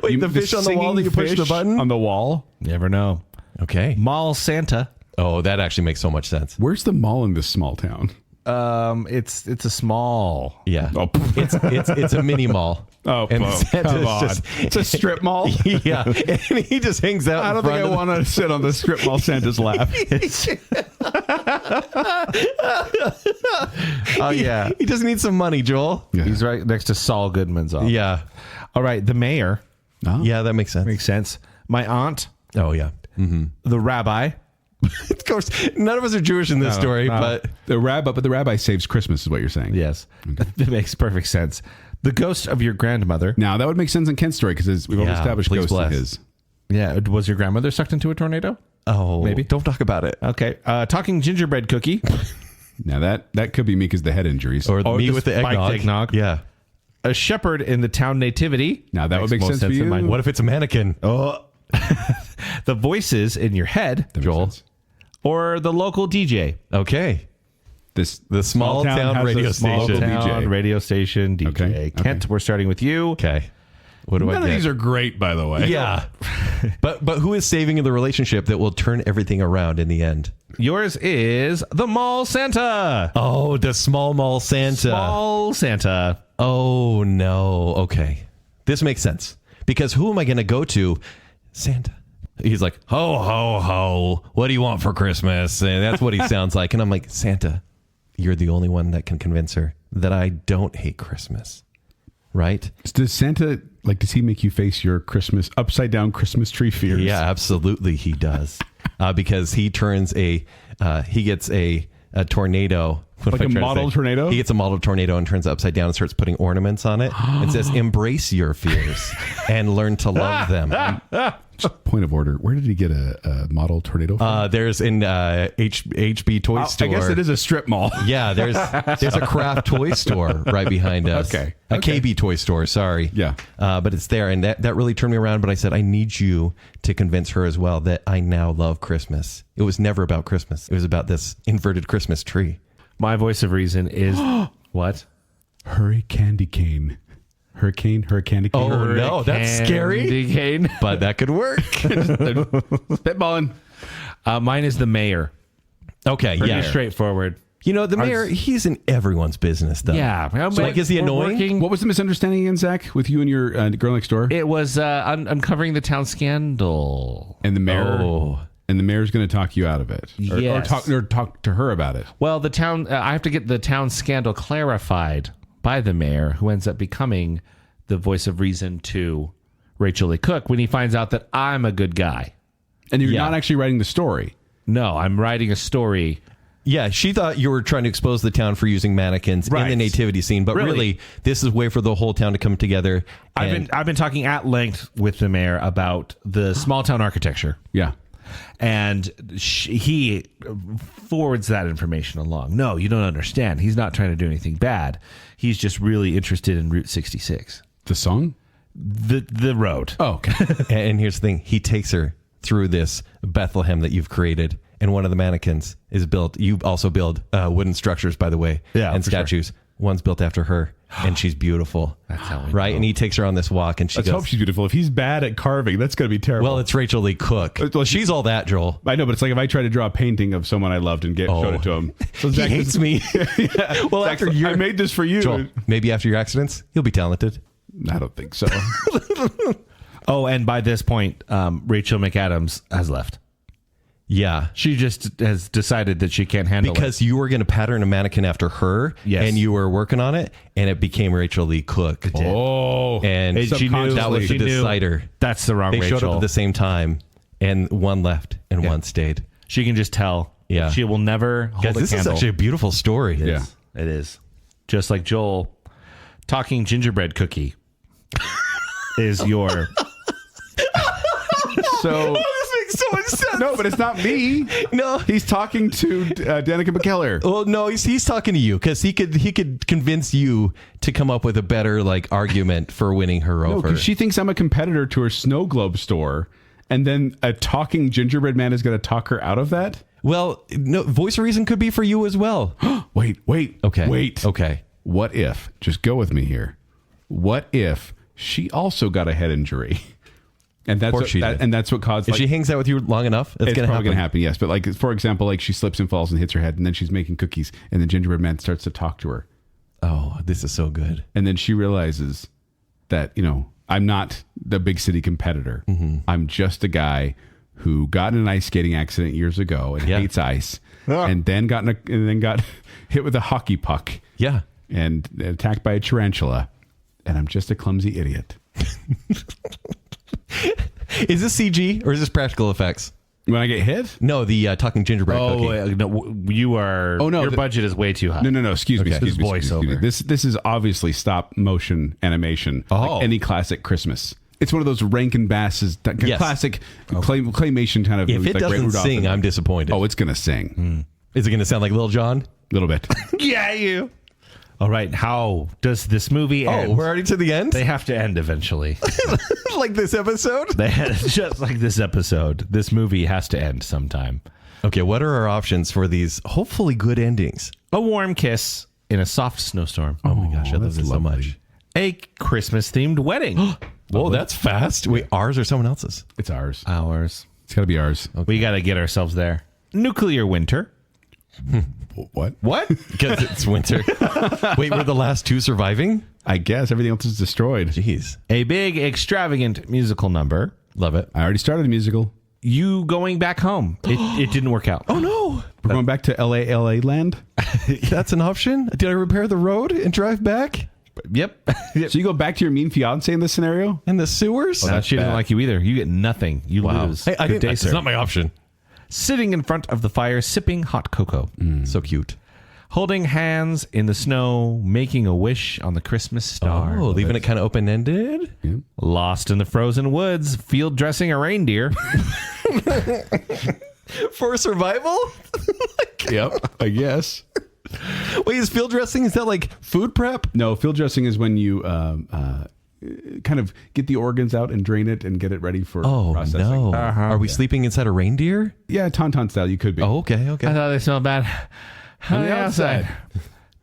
Wait, the fish on the wall that you push the fish button? on the wall. Never know. Okay. Mall Santa. Oh, that actually makes so much sense. Where's the mall in this small town? It's a small. Yeah. Oh, It's a mini mall. Oh, and Bo, Santa's come on. just- It's a strip mall. Yeah. And he just hangs out I don't in think front I of the- want to sit on the strip mall Santa's lap. Oh, yeah. He just needs some money, Joel. He's right next to Saul Goodman's office. Yeah. All right, the mayor. Yeah, that makes sense. Makes sense. My aunt, Oh, yeah. the rabbi. Of course, none of us are Jewish in this story, no. but The rabbi saves Christmas is what you're saying. Yes. That makes perfect sense. The ghost of your grandmother. Now, that would make sense in Kent's story because we've already Yeah, established please ghost in bless. his. Yeah. Was your grandmother sucked into a tornado? maybe don't talk about it. Okay. Talking gingerbread cookie. Now, that could be me because the head injuries. Or me the with the spiked eggnog. eggnog. Yeah. A shepherd in the town nativity. Now, that would make Makes sense most for you. in mine. What if it's a mannequin? Oh. The voices in your head. That makes Joel? sense. Or the local DJ. Okay. The small town has radio a small station. local Town DJ. radio station DJ. Okay, Kent, we're starting with you. Okay. What do I None get? of these are great, by the way. Yeah. but who is saving the relationship that will turn everything around in the end? Yours is the Mall Santa. Oh, the small mall Santa. Mall Santa. Oh, no. Okay. This makes sense. Because who am I going to go to? Santa. He's like, ho, ho, ho. What do you want for Christmas? And that's what he sounds like. And I'm like, Santa, you're the only one that can convince her that I don't hate Christmas. Right? Does Santa, does he make you face your upside down Christmas tree fears? Yeah, absolutely he does. Because he gets a tornado. What Like am I a trying to model say? tornado? He gets a model tornado and turns it upside down and starts putting ornaments on it and says, embrace your fears and learn to love them. Point of order. Where did he get a model tornado from? There's in HB Toy Store. I guess it is a strip mall. Yeah, there's a craft toy store right behind us. Okay. A KB toy store, sorry. Yeah. But it's there. And that really turned me around. But I said, I need you to convince her as well that I now love Christmas. It was never about Christmas. It was about this inverted Christmas tree. My voice of reason is what? Hurricane cane. Hurricane cane. Oh, no, that's scary. Candy cane. But that could work. Spitballing. Mine is the mayor. Okay, Pretty yeah. straightforward. You know, the mayor, he's in everyone's business, though. Yeah. So, is he We're annoying? working- What was the misunderstanding again, Zach, with you and your girl next door? It was uncovering the town scandal. And the mayor. Oh. And the mayor's going to talk you out of it. Or Yes. talk to her about it. Well, the town. I have to get the town scandal clarified by the mayor, who ends up becoming the voice of reason to Rachel Lee Cook when he finds out that I'm a good guy. And you're Yeah. not actually writing the story. No, I'm writing a story. Yeah, she thought you were trying to expose the town for using mannequins in Right. the nativity scene, but really, this is a way for the whole town to come together. And I've been talking at length with the mayor about the small town architecture. Yeah. And he forwards that information along. No, you don't understand. He's not trying to do anything bad. He's just really interested in Route 66. The song? The road. Oh, okay. and here's the thing. He takes her through this Bethlehem that you've created, and one of the mannequins is built. You also build wooden structures, by the way, Yeah, and for sure. statues. One's built after her, and she's beautiful. That's how we right? know. And he takes her on this walk, and she Let's goes, hope she's beautiful. If he's bad at carving, that's going to be terrible. well, it's Rachel Lee Cook. Well, She's all that, Joel. I know, but it's like if I tried to draw a painting of someone I loved and showed it to him. So He Zack hates me. Well, Zack's after like, I made this for you. Joel, maybe after your accidents, you'll be talented. I don't think so. Oh, and by this point, Rachel McAdams has left. Yeah. She just has decided that she can't handle Because you were going to pattern a mannequin after her, Yes. and you were working on it, and it became Rachel Lee Cook. Oh. And it. she knew that was the decider. That's the wrong They Rachel. showed up at the same time, and one left and one stayed. She can just tell. Yeah. She will never hold Guys, a this is candle. actually a beautiful story. Yeah. It is. Just like Joel, talking gingerbread cookie is your... So This makes so much sense. no, but it's not me. No. He's talking to Danica McKellar. Well, no, he's talking to you because he could convince you to come up with a better argument for winning her No, over. because she thinks I'm a competitor to her snow globe store, and then a talking gingerbread man is going to talk her out of that. Well, no, voice of reason could be for you as well. Wait. Okay. Wait. Okay. What if? Just go with me here. What if she also got a head injury? And that's course what, she did. and that's what caused. If she hangs out with you long enough, it's it's going to probably happen. going to happen. Yes, but for example, she slips and falls and hits her head, and then she's making cookies, and the gingerbread man starts to talk to her, Oh, this is so good. and then she realizes that I'm not the big city competitor. Mm-hmm. I'm just a guy who got in an ice skating accident years ago and Yeah. hates ice, and then got hit with a hockey puck Yeah. and attacked by a tarantula, and I'm just a clumsy idiot. Is this CG or is this practical effects? When I get hit? No, the talking gingerbread cookie. no, you are... Oh, no, Your the- budget is way too high. No. Excuse me. Okay. Excuse me. This excuse me. voiceover. This is obviously stop motion animation. Oh. Like any classic Christmas. It's one of those Rankin Bass's Yes. classic claymation kind of If movies. it like Red doesn't Rudolph sing, and- I'm disappointed. Oh, it's gonna sing Is it going to sound like Lil Jon? a little bit. Yeah, you. All right, how does this movie end? Oh, we're already to the end? They have to end eventually. Like this episode? Just like this episode, this movie has to end sometime. Okay, what are our options for these hopefully good endings? A warm kiss in a soft snowstorm. Oh my gosh, I love that's this so lovely. much. A Christmas-themed wedding. Whoa, that's fast. Wait, ours or someone else's? It's ours. Ours. It's got to be ours. We got to get ourselves there. Nuclear winter. What? What? Because it's winter. Wait, we're the last two surviving? I guess everything else is destroyed. Jeez. A big, extravagant musical number. Love it. I already started a musical. You going back home. It didn't work out. Oh, no. We're going back to LA land. That's an option? Did I repair the road and drive back? Yep. So you go back to your mean fiance in this scenario? In the sewers? No, she didn't bad. like you either. You get nothing. You Wow. lose. Hey, I Good didn't, day, it's sir. not my option. Sitting in front of the fire, sipping hot cocoa. So cute. Holding hands in the snow, making a wish on the Christmas star. Oh, leaving it kind of open-ended? Lost in the frozen woods, field dressing a reindeer. For survival? Yep. I guess. Wait, is field dressing, is that like food prep? No, field dressing is when you kind of get the organs out and drain it and get it ready for Oh, processing. no. Are we sleeping inside a reindeer? Yeah, tauntaun style, you could be. Oh, okay, I okay. thought they smelled bad on the outside.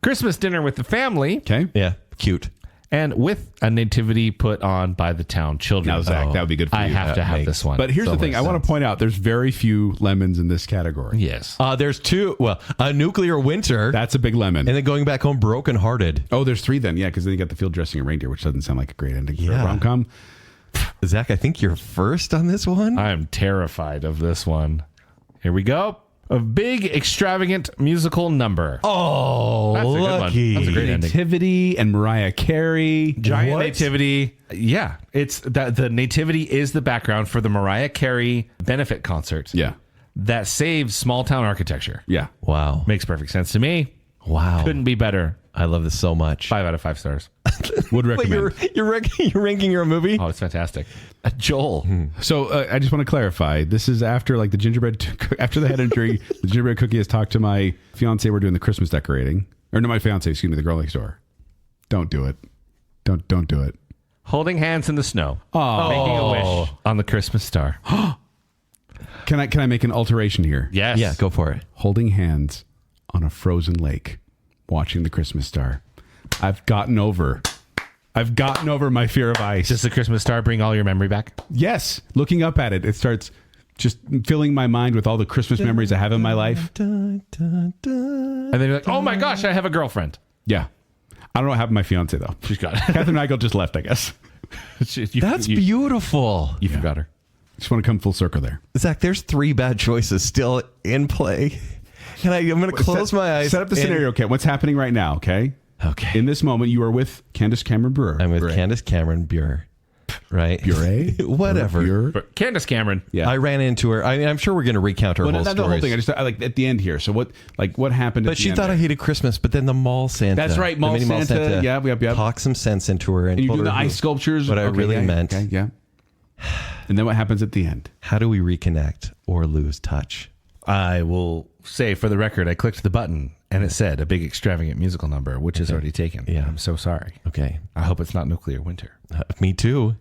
Christmas dinner with the family Okay. Yeah, cute. and with a nativity put on by the town children. Now, Zach, that would be good for I you. have to have makes- this one. But here's So the thing. much I want sense. to point out there's very few lemons in this category. Yes. There's two. Well, a nuclear winter, That's a big lemon. and then going back home brokenhearted. Oh, there's three then. Yeah, because then you got the field dressing a reindeer, which doesn't sound like a great ending for Yeah. a rom-com. Zach, I think you're first on this one. I'm terrified of this one. Here we go. A big, extravagant musical number. Oh, That's a good one. lucky. That's a great ending. Nativity and Mariah Carey. Giant What? nativity. Yeah, it's that the nativity is the background for the Mariah Carey benefit concert. Yeah. That saves small town architecture. Yeah. Wow. Makes perfect sense to me. Wow. Couldn't be better. I love this so much. 5 out of 5 stars. Would Wait, recommend. you're ranking your movie? Oh, it's fantastic. Joel. So I just want to clarify. This is after like the gingerbread, after the head injury, the gingerbread cookie has talked to my fiance. We're doing the Christmas decorating. Or no, my fiance, excuse me, the girl next door. Don't do it. Don't do it. Holding hands in the snow. Making a wish on the Christmas star. Can I make an alteration here? Yes. Yeah, go for it. Holding hands on a frozen lake, watching the Christmas star. I've gotten over my fear of ice. Does the Christmas star bring all your memory back? Yes. Looking up at it, it starts just filling my mind with all the Christmas memories I have in my life. And then you're like, oh my gosh, I have a girlfriend. Yeah. I don't know what happened to my fiance, though. She's got it. Catherine Nigel just left, I guess. That's beautiful. You forgot her. Just want to come full circle there. Zach, there's 3 bad choices still in play. And I'm going to close my eyes. Set up the scenario, Ken. What's happening right now, okay? Okay. In this moment, you are with Candace Cameron Bure. I'm with Candace Cameron Bure. Right? Bure? Whatever. Bure? But Candace Cameron. Yeah. I ran into her. I mean, I'm sure we're going to recount her whole Not the whole stories. thing. I like at the end here. So what happened? But she thought I hated Christmas, but then the mall Santa. That's right, the mall mini Santa. Yep. Talked some sense into her. And you told do the her ice sculptures. what I really meant. Okay, yeah. And then what happens at the end? How do we reconnect or lose touch? I will say for the record, I clicked the button and it said a big extravagant musical number, which is already taken. Yeah. I'm so sorry. Okay. I hope it's not Nuclear Winter. Me too.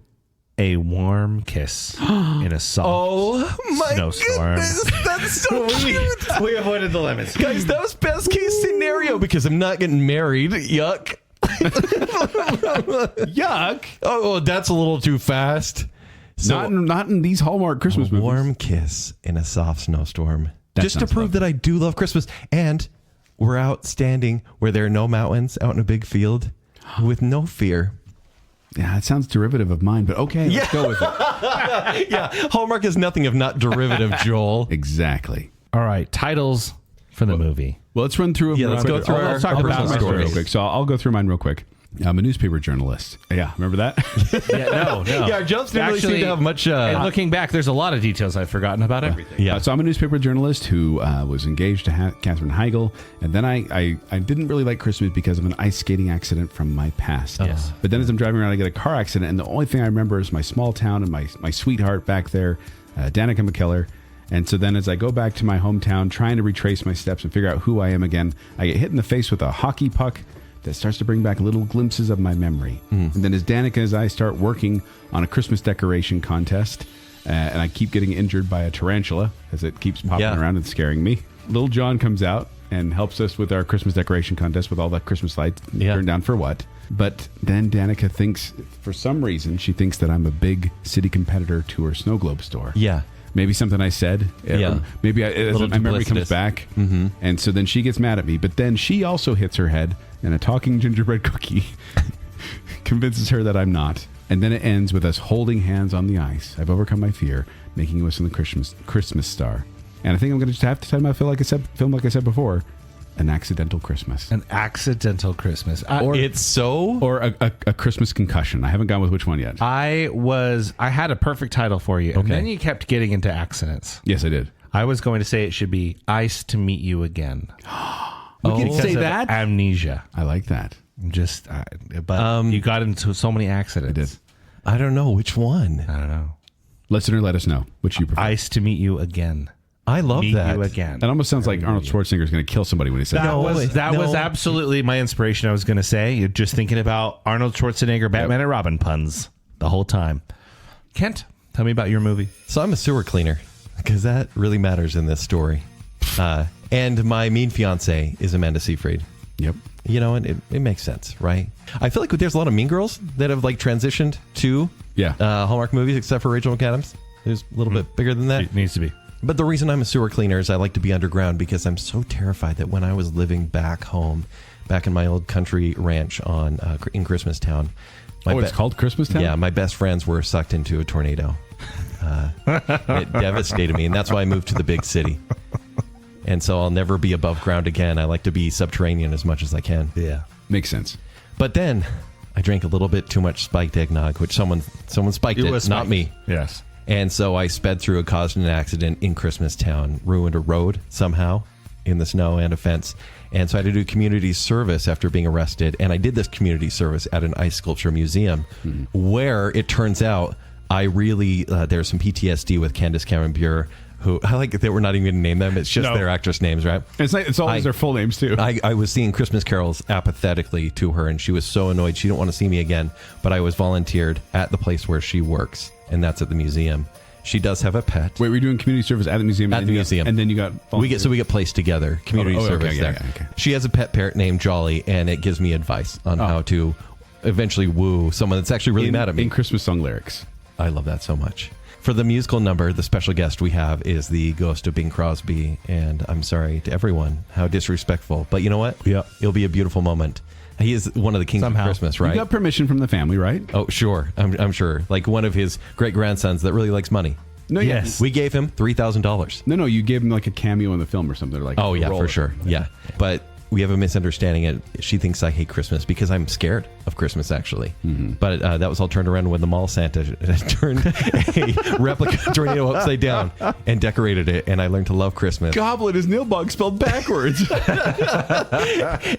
A warm kiss in a soft snowstorm. That's so cute. We avoided the lemons. Guys, that was best case scenario because I'm not getting married. Yuck. Yuck! Oh, that's a little too fast. So, Not in these Hallmark Christmas movies. warm kiss in a soft snowstorm. That Just to sounds prove lovely. that I do love Christmas. And we're out standing where there are no mountains, out in a big field with no fear. Yeah, it sounds derivative of mine, but okay, let's go with it. Yeah, Hallmark is nothing if not derivative, Joel. Exactly. All right, titles for the movie. Well, let's run through. Yeah, let's go through Let's talk our about my personal story real stories. quick. So I'll go through mine real quick. I'm a newspaper journalist. Yeah, remember that? Yeah, no. Yeah, our jumps didn't really seem to have much. And looking back, there's a lot of details I've forgotten about everything. Yeah. So I'm a newspaper journalist who was engaged to Katherine Heigl, and then I didn't really like Christmas because of an ice skating accident from my past. Yes. But then as I'm driving around, I get a car accident, and the only thing I remember is my small town and my sweetheart back there, Danica McKellar. And so then as I go back to my hometown, trying to retrace my steps and figure out who I am again, I get hit in the face with a hockey puck that starts to bring back little glimpses of my memory. And then as Danica and I start working on a Christmas decoration contest, and I keep getting injured by a tarantula as it keeps popping around and scaring me, Little John comes out and helps us with our Christmas decoration contest with all the Christmas lights. Turned down for what? But then Danica thinks, for some reason, she thinks that I'm a big city competitor to her snow globe store. Yeah. Maybe something I said. Yeah. Maybe as my memory comes duplicitous. back. Mm-hmm. And so then she gets mad at me. But then she also hits her head, and a talking gingerbread cookie convinces her that I'm not. And then it ends with us holding hands on the ice. I've overcome my fear, making a wish on the Christmas star. And I think I'm going to just have to film like I said before, an accidental Christmas. An accidental Christmas. Or a Christmas concussion. I haven't gone with which one yet. I had a perfect title for you, and then you kept getting into accidents. Yes, I did. I was going to say it should be Ice to Meet You Again. We can Because say of that? amnesia. I like that. But you got into so many accidents. I did. I don't know which one. I don't know. Listener, let us know which you prefer. Ice to Meet You Again. I love Meet that. You Again. That almost sounds like Arnold Schwarzenegger is going to kill somebody when he says That was absolutely my inspiration. I was going to say, you're just thinking about Arnold Schwarzenegger, Batman and Robin puns the whole time. Kent, tell me about your movie. So I'm a sewer cleaner because that really matters in this story. And my mean fiance is Amanda Seyfried. Yep. You know, and it makes sense, right? I feel like there's a lot of mean girls that have like transitioned to Hallmark movies, except for Rachel McAdams, who's a little bit bigger than that. It needs to be. But the reason I'm a sewer cleaner is I like to be underground because I'm so terrified that when I was living back home, back in my old country ranch in Christmas Town. It's called Christmas Town? Yeah, my best friends were sucked into a tornado. It devastated me, and that's why I moved to the big city. And so I'll never be above ground again. I like to be subterranean as much as I can. Yeah. Makes sense. But then I drank a little bit too much spiked eggnog, which someone spiked it, was not spiked. me. Yes. And so I sped through and caused an accident in Christmas Town, ruined a road somehow in the snow and a fence. And so I had to do community service after being arrested. And I did this community service at an ice sculpture museum where it turns out I really, there's some PTSD with Candace Cameron Bure, who I like that we're not even going to name them. It's just their actress names, right? It's always their full names, too. I was singing Christmas carols apathetically to her, and she was so annoyed. She didn't want to see me again, but I was volunteered at the place where she works, and that's at the museum. She does have a pet. Wait, we're doing community service at the museum. At the museum. And then you got... We get placed together, community service okay, there. yeah, okay. She has a pet parrot named Jolly, and it gives me advice on how to eventually woo someone that's actually really mad at me. In Christmas song lyrics. I love that so much. For the musical number, the special guest we have is the ghost of Bing Crosby, and I'm sorry to everyone how disrespectful, but you know what? Yep. It'll be a beautiful moment. He is one of the kings of Christmas, right? You got permission from the family, right? Oh, sure. I'm sure. Like one of his great-grandsons that really likes money. No, Yes. We gave him $3,000. No, you gave him like a cameo in the film or something. Like Oh, yeah, role for or sure. something. Yeah. But we have a misunderstanding. And she thinks I hate Christmas because I'm scared of Christmas, actually. But that was all turned around when the mall Santa turned a replica tornado upside down and decorated it. And I learned to love Christmas. Goblet is Nilbog spelled backwards.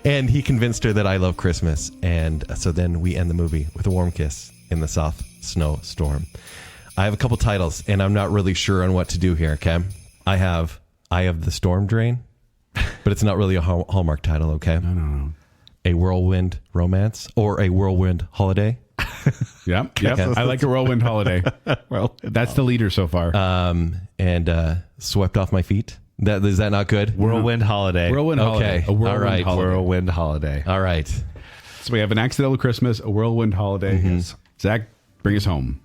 And he convinced her that I love Christmas. And so then we end the movie with a warm kiss in the soft snowstorm. I have a couple titles, and I'm not really sure on what to do here, okay? I have the Storm Drain, but it's not really a Hallmark title, okay? No. A Whirlwind Romance or A Whirlwind Holiday. Yep. I like a whirlwind holiday. Well, that's the leader so far. And Swept Off My Feet. Is that not good? Whirlwind Holiday. Whirlwind holiday. Okay. A whirlwind All right. holiday. Whirlwind Holiday. All right. So we have an accidental Christmas, a whirlwind holiday. Zach, bring us home.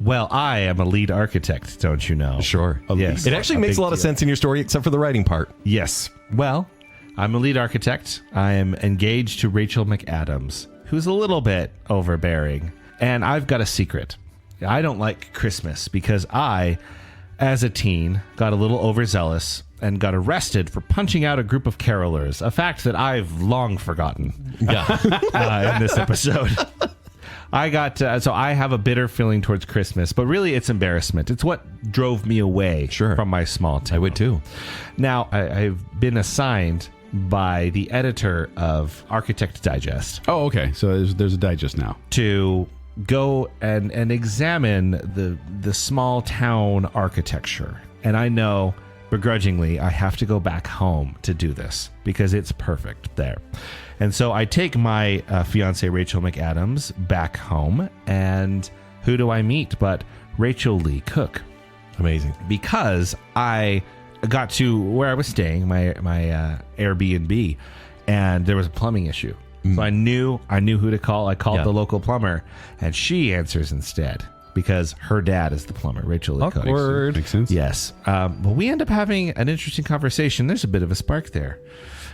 Well, I am a lead architect, don't you know? Sure. Yes. It actually makes a lot of sense in your story, except for the writing part. Yes. Well, I'm a lead architect. I am engaged to Rachel McAdams, who's a little bit overbearing. And I've got a secret. I don't like Christmas because I, as a teen, got a little overzealous and got arrested for punching out a group of carolers, a fact that I've long forgotten Yeah. in this episode. I got so I have a bitter feeling towards Christmas, but really it's embarrassment. It's what drove me away from my small town. I would too. Now, I've been assigned by the editor of Architect Digest Oh, okay. So there's a digest now. to go and examine the small town architecture. And I know begrudgingly I have to go back home to do this because it's perfect there. And so I take my fiance Rachel McAdams back home, and who do I meet but Rachel Lee Cook? Amazing. Because I got to where I was staying, my Airbnb, and there was a plumbing issue. So I knew who to call. I called the local plumber, and she answers instead because her dad is the plumber, Rachel Lee Cook. Awkward. Makes sense. Yes. But we end up having an interesting conversation. There's a bit of a spark there.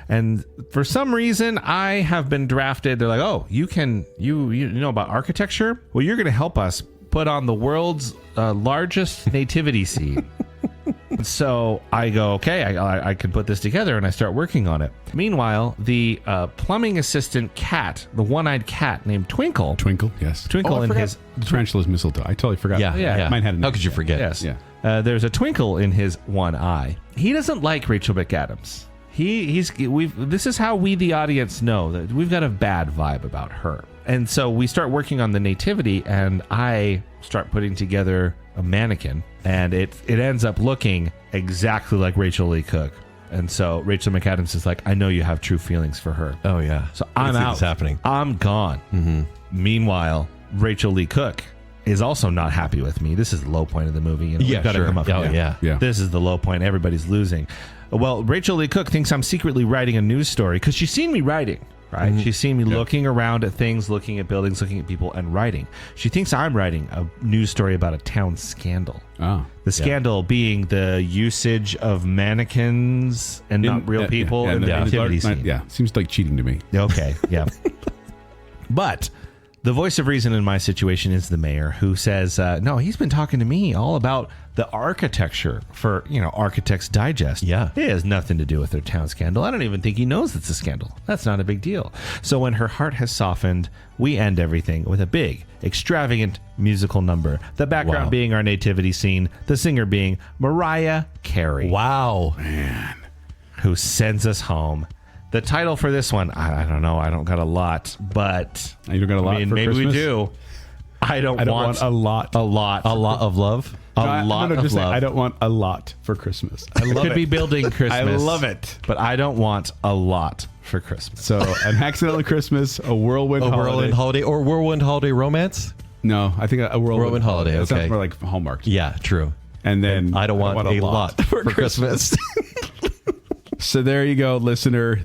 And for some reason, I have been drafted. They're like, oh, you know about architecture? Well, you're going to help us put on the world's largest nativity scene. So I go, okay, I can put this together, and I start working on it. Meanwhile, the plumbing assistant cat, the one-eyed cat named Twinkle. Twinkle, yes. Twinkle I in forgot his... the tarantula's mistletoe. I totally forgot. Yeah. Mine had a name. How could you forget? Yes. Yeah. There's a twinkle in his one eye. He doesn't like Rachel McAdams. This is how we, the audience, know that we've got a bad vibe about her. And so we start working on the nativity, and I start putting together a mannequin, and it ends up looking exactly like Rachel Lee Cook. And so Rachel McAdams is like, I know you have true feelings for her. Oh, yeah. So I'm out. It's happening. I'm gone. Mm-hmm. Meanwhile, Rachel Lee Cook is also not happy with me. This is the low point of the movie. You know, Yeah, we've got to sure. come up. Oh, yeah. This is the low point. Everybody's losing. Well, Rachel Lee Cook thinks I'm secretly writing a news story because she's seen me writing. Right? Mm-hmm. She's seen me looking around at things, looking at buildings, looking at people, and writing. She thinks I'm writing a news story about a town scandal. Oh. The scandal being the usage of mannequins and not real people in the nativity scene. Yeah, seems like cheating to me. Okay, yeah. But the voice of reason in my situation is the mayor, who says, no, he's been talking to me all about the architecture for, Architects Digest. Yeah. It has nothing to do with their town scandal. I don't even think he knows it's a scandal. That's not a big deal. So when her heart has softened, we end everything with a big, extravagant musical number. The background being our nativity scene, the singer being Mariah Carey. Wow. Who sends us home. The title for this one, I don't know. I don't got a lot, but You don't got a lot for maybe Christmas? we do. I don't want a lot. A lot A lot of love. of Just say, love. I don't want a lot for Christmas. I It love could be it. building Christmas. I love it. But I don't want a lot for Christmas. So an accidental Christmas, a whirlwind A holiday. whirlwind holiday or whirlwind holiday romance. No, I think a Whirlwind Holiday, That sounds okay. more like Hallmark. Yeah, true. And then I don't want a lot for Christmas. So there you go, listener.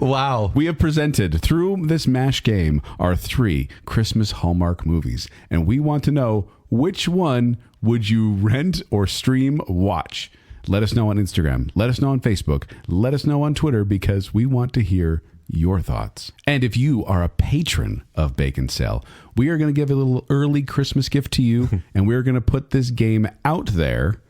Wow. We have presented through this M.A.S.H game our 3 Christmas Hallmark movies, and we want to know which one would you rent or stream watch. Let us know on Instagram. Let us know on Facebook. Let us know on Twitter, because we want to hear your thoughts. And if you are a patron of Baconsale, we are going to give a little early Christmas gift to you, and we're going to put this game out there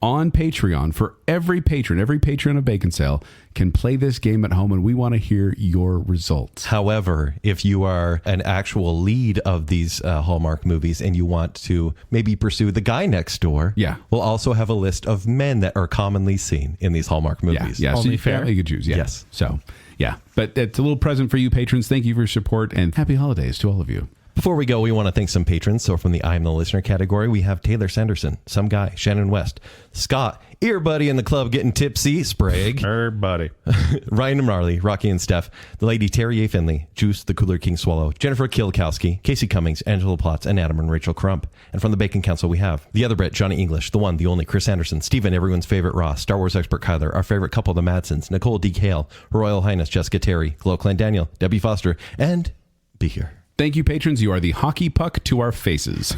on Patreon for every patron. Every patron of Baconsale can play this game at home, and we want to hear your results. However, if you are an actual lead of these Hallmark movies and you want to maybe pursue the guy next door, we'll also have a list of men that are commonly seen in these Hallmark movies. Yeah, Only so fair? you could choose. Yeah. Yes. So, yeah. But it's a little present for you patrons. Thank you for your support, and happy holidays to all of you. Before we go, we want to thank some patrons. So from the I'm the Listener category, we have Taylor Sanderson, Some Guy, Shannon West, Scott, Ear Buddy in the Club Getting Tipsy, Sprague, Buddy. Ryan and Marley, Rocky and Steph, the lady Terry A. Finley, Juice, the Cooler King Swallow, Jennifer Kilkowski, Casey Cummings, Angela Plotz, and Adam and Rachel Crump. And from the Bacon Council, we have the other Brett, Johnny English, the one, the only Chris Anderson, Stephen, everyone's favorite Ross, Star Wars expert Kyler, our favorite couple, the Madsons, Nicole D. Kale, Her Royal Highness Jessica Terry, Glo Clan Daniel, Debbie Foster, and Be Here. Thank you, patrons. You are the hockey puck to our faces.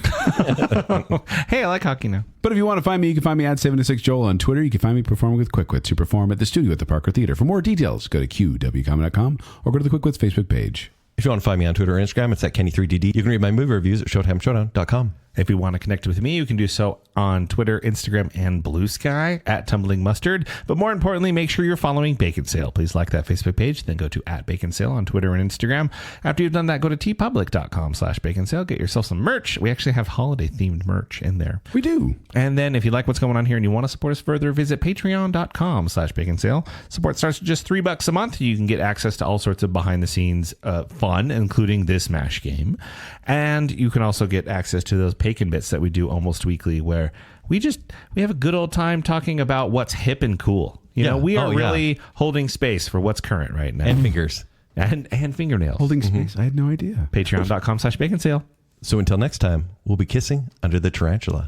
Hey, I like hockey now. But if you want to find me, you can find me at 76Joel on Twitter. You can find me performing with Quick Wits, who perform at the studio at the Parker Theater. For more details, go to qwcomedy.com or go to the Quick Wits Facebook page. If you want to find me on Twitter or Instagram, it's at Kenny3DD. You can read my movie reviews at ShowtimeShowdown.com. If you want to connect with me, you can do so on Twitter, Instagram, and Blue Sky at Tumbling Mustard. But more importantly, make sure you're following Baconsale. Please like that Facebook page, then go to @Baconsale on Twitter and Instagram. After you've done that, go to tpublic.com/Baconsale. Get yourself some merch. We actually have holiday-themed merch in there. We do. And then if you like what's going on here and you want to support us further, visit patreon.com/Baconsale. Support starts at just $3 a month. You can get access to all sorts of behind-the-scenes fun, including this M.A.S.H game. And you can also get access to those Bacon Bits that we do almost weekly, where we have a good old time talking about what's hip and cool. You know, we are really holding space for what's current right now. And fingers. And fingernails. Holding space. I had no idea. Patreon.com/Baconsale. So until next time, we'll be kissing under the tarantula.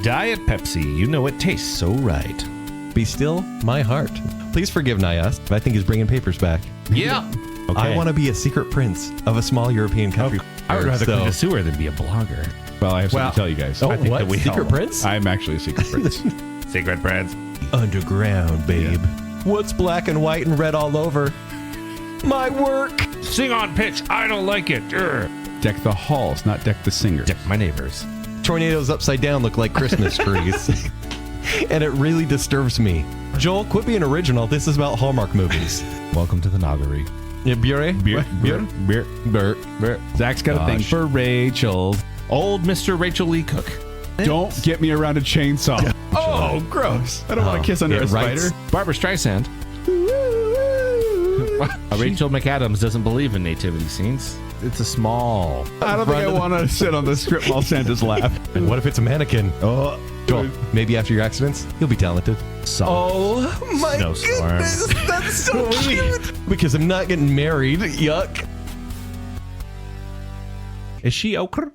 Diet Pepsi, you know it tastes so right. Be still, my heart. Please forgive Nyas. I think he's bringing papers back. Yeah. Okay. I want to be a secret prince of a small European country. I would rather clean a sewer than be a blogger. Well, I have something to tell you guys. Oh, I think what? that we Secret all- prince? I'm actually a secret prince. Secret Prince. Underground, babe. What's black and white and red all over? My work. Sing on pitch. I don't like it. Deck the halls, not deck the singer. Deck my neighbors. Tornadoes upside down look like Christmas trees. And it really disturbs me. Joel, quit being original. This is about Hallmark movies. Welcome to the Noggery. Yeah, Beer. Zach's got a thing for Rachel. Old Mr. Rachel Lee Cook. Don't get me around a chainsaw. Oh, gross. I don't want to kiss under a spider. Barbara Streisand. Rachel McAdams doesn't believe in nativity scenes. It's a small. I don't think I want to sit on the strip mall Santa's lap. And what if it's a mannequin? Oh, Joel, maybe after your accidents, you'll be talented. Oh my snowstorm. goodness, that's so cute. Because I'm not getting married. Yuck. Is she ochre?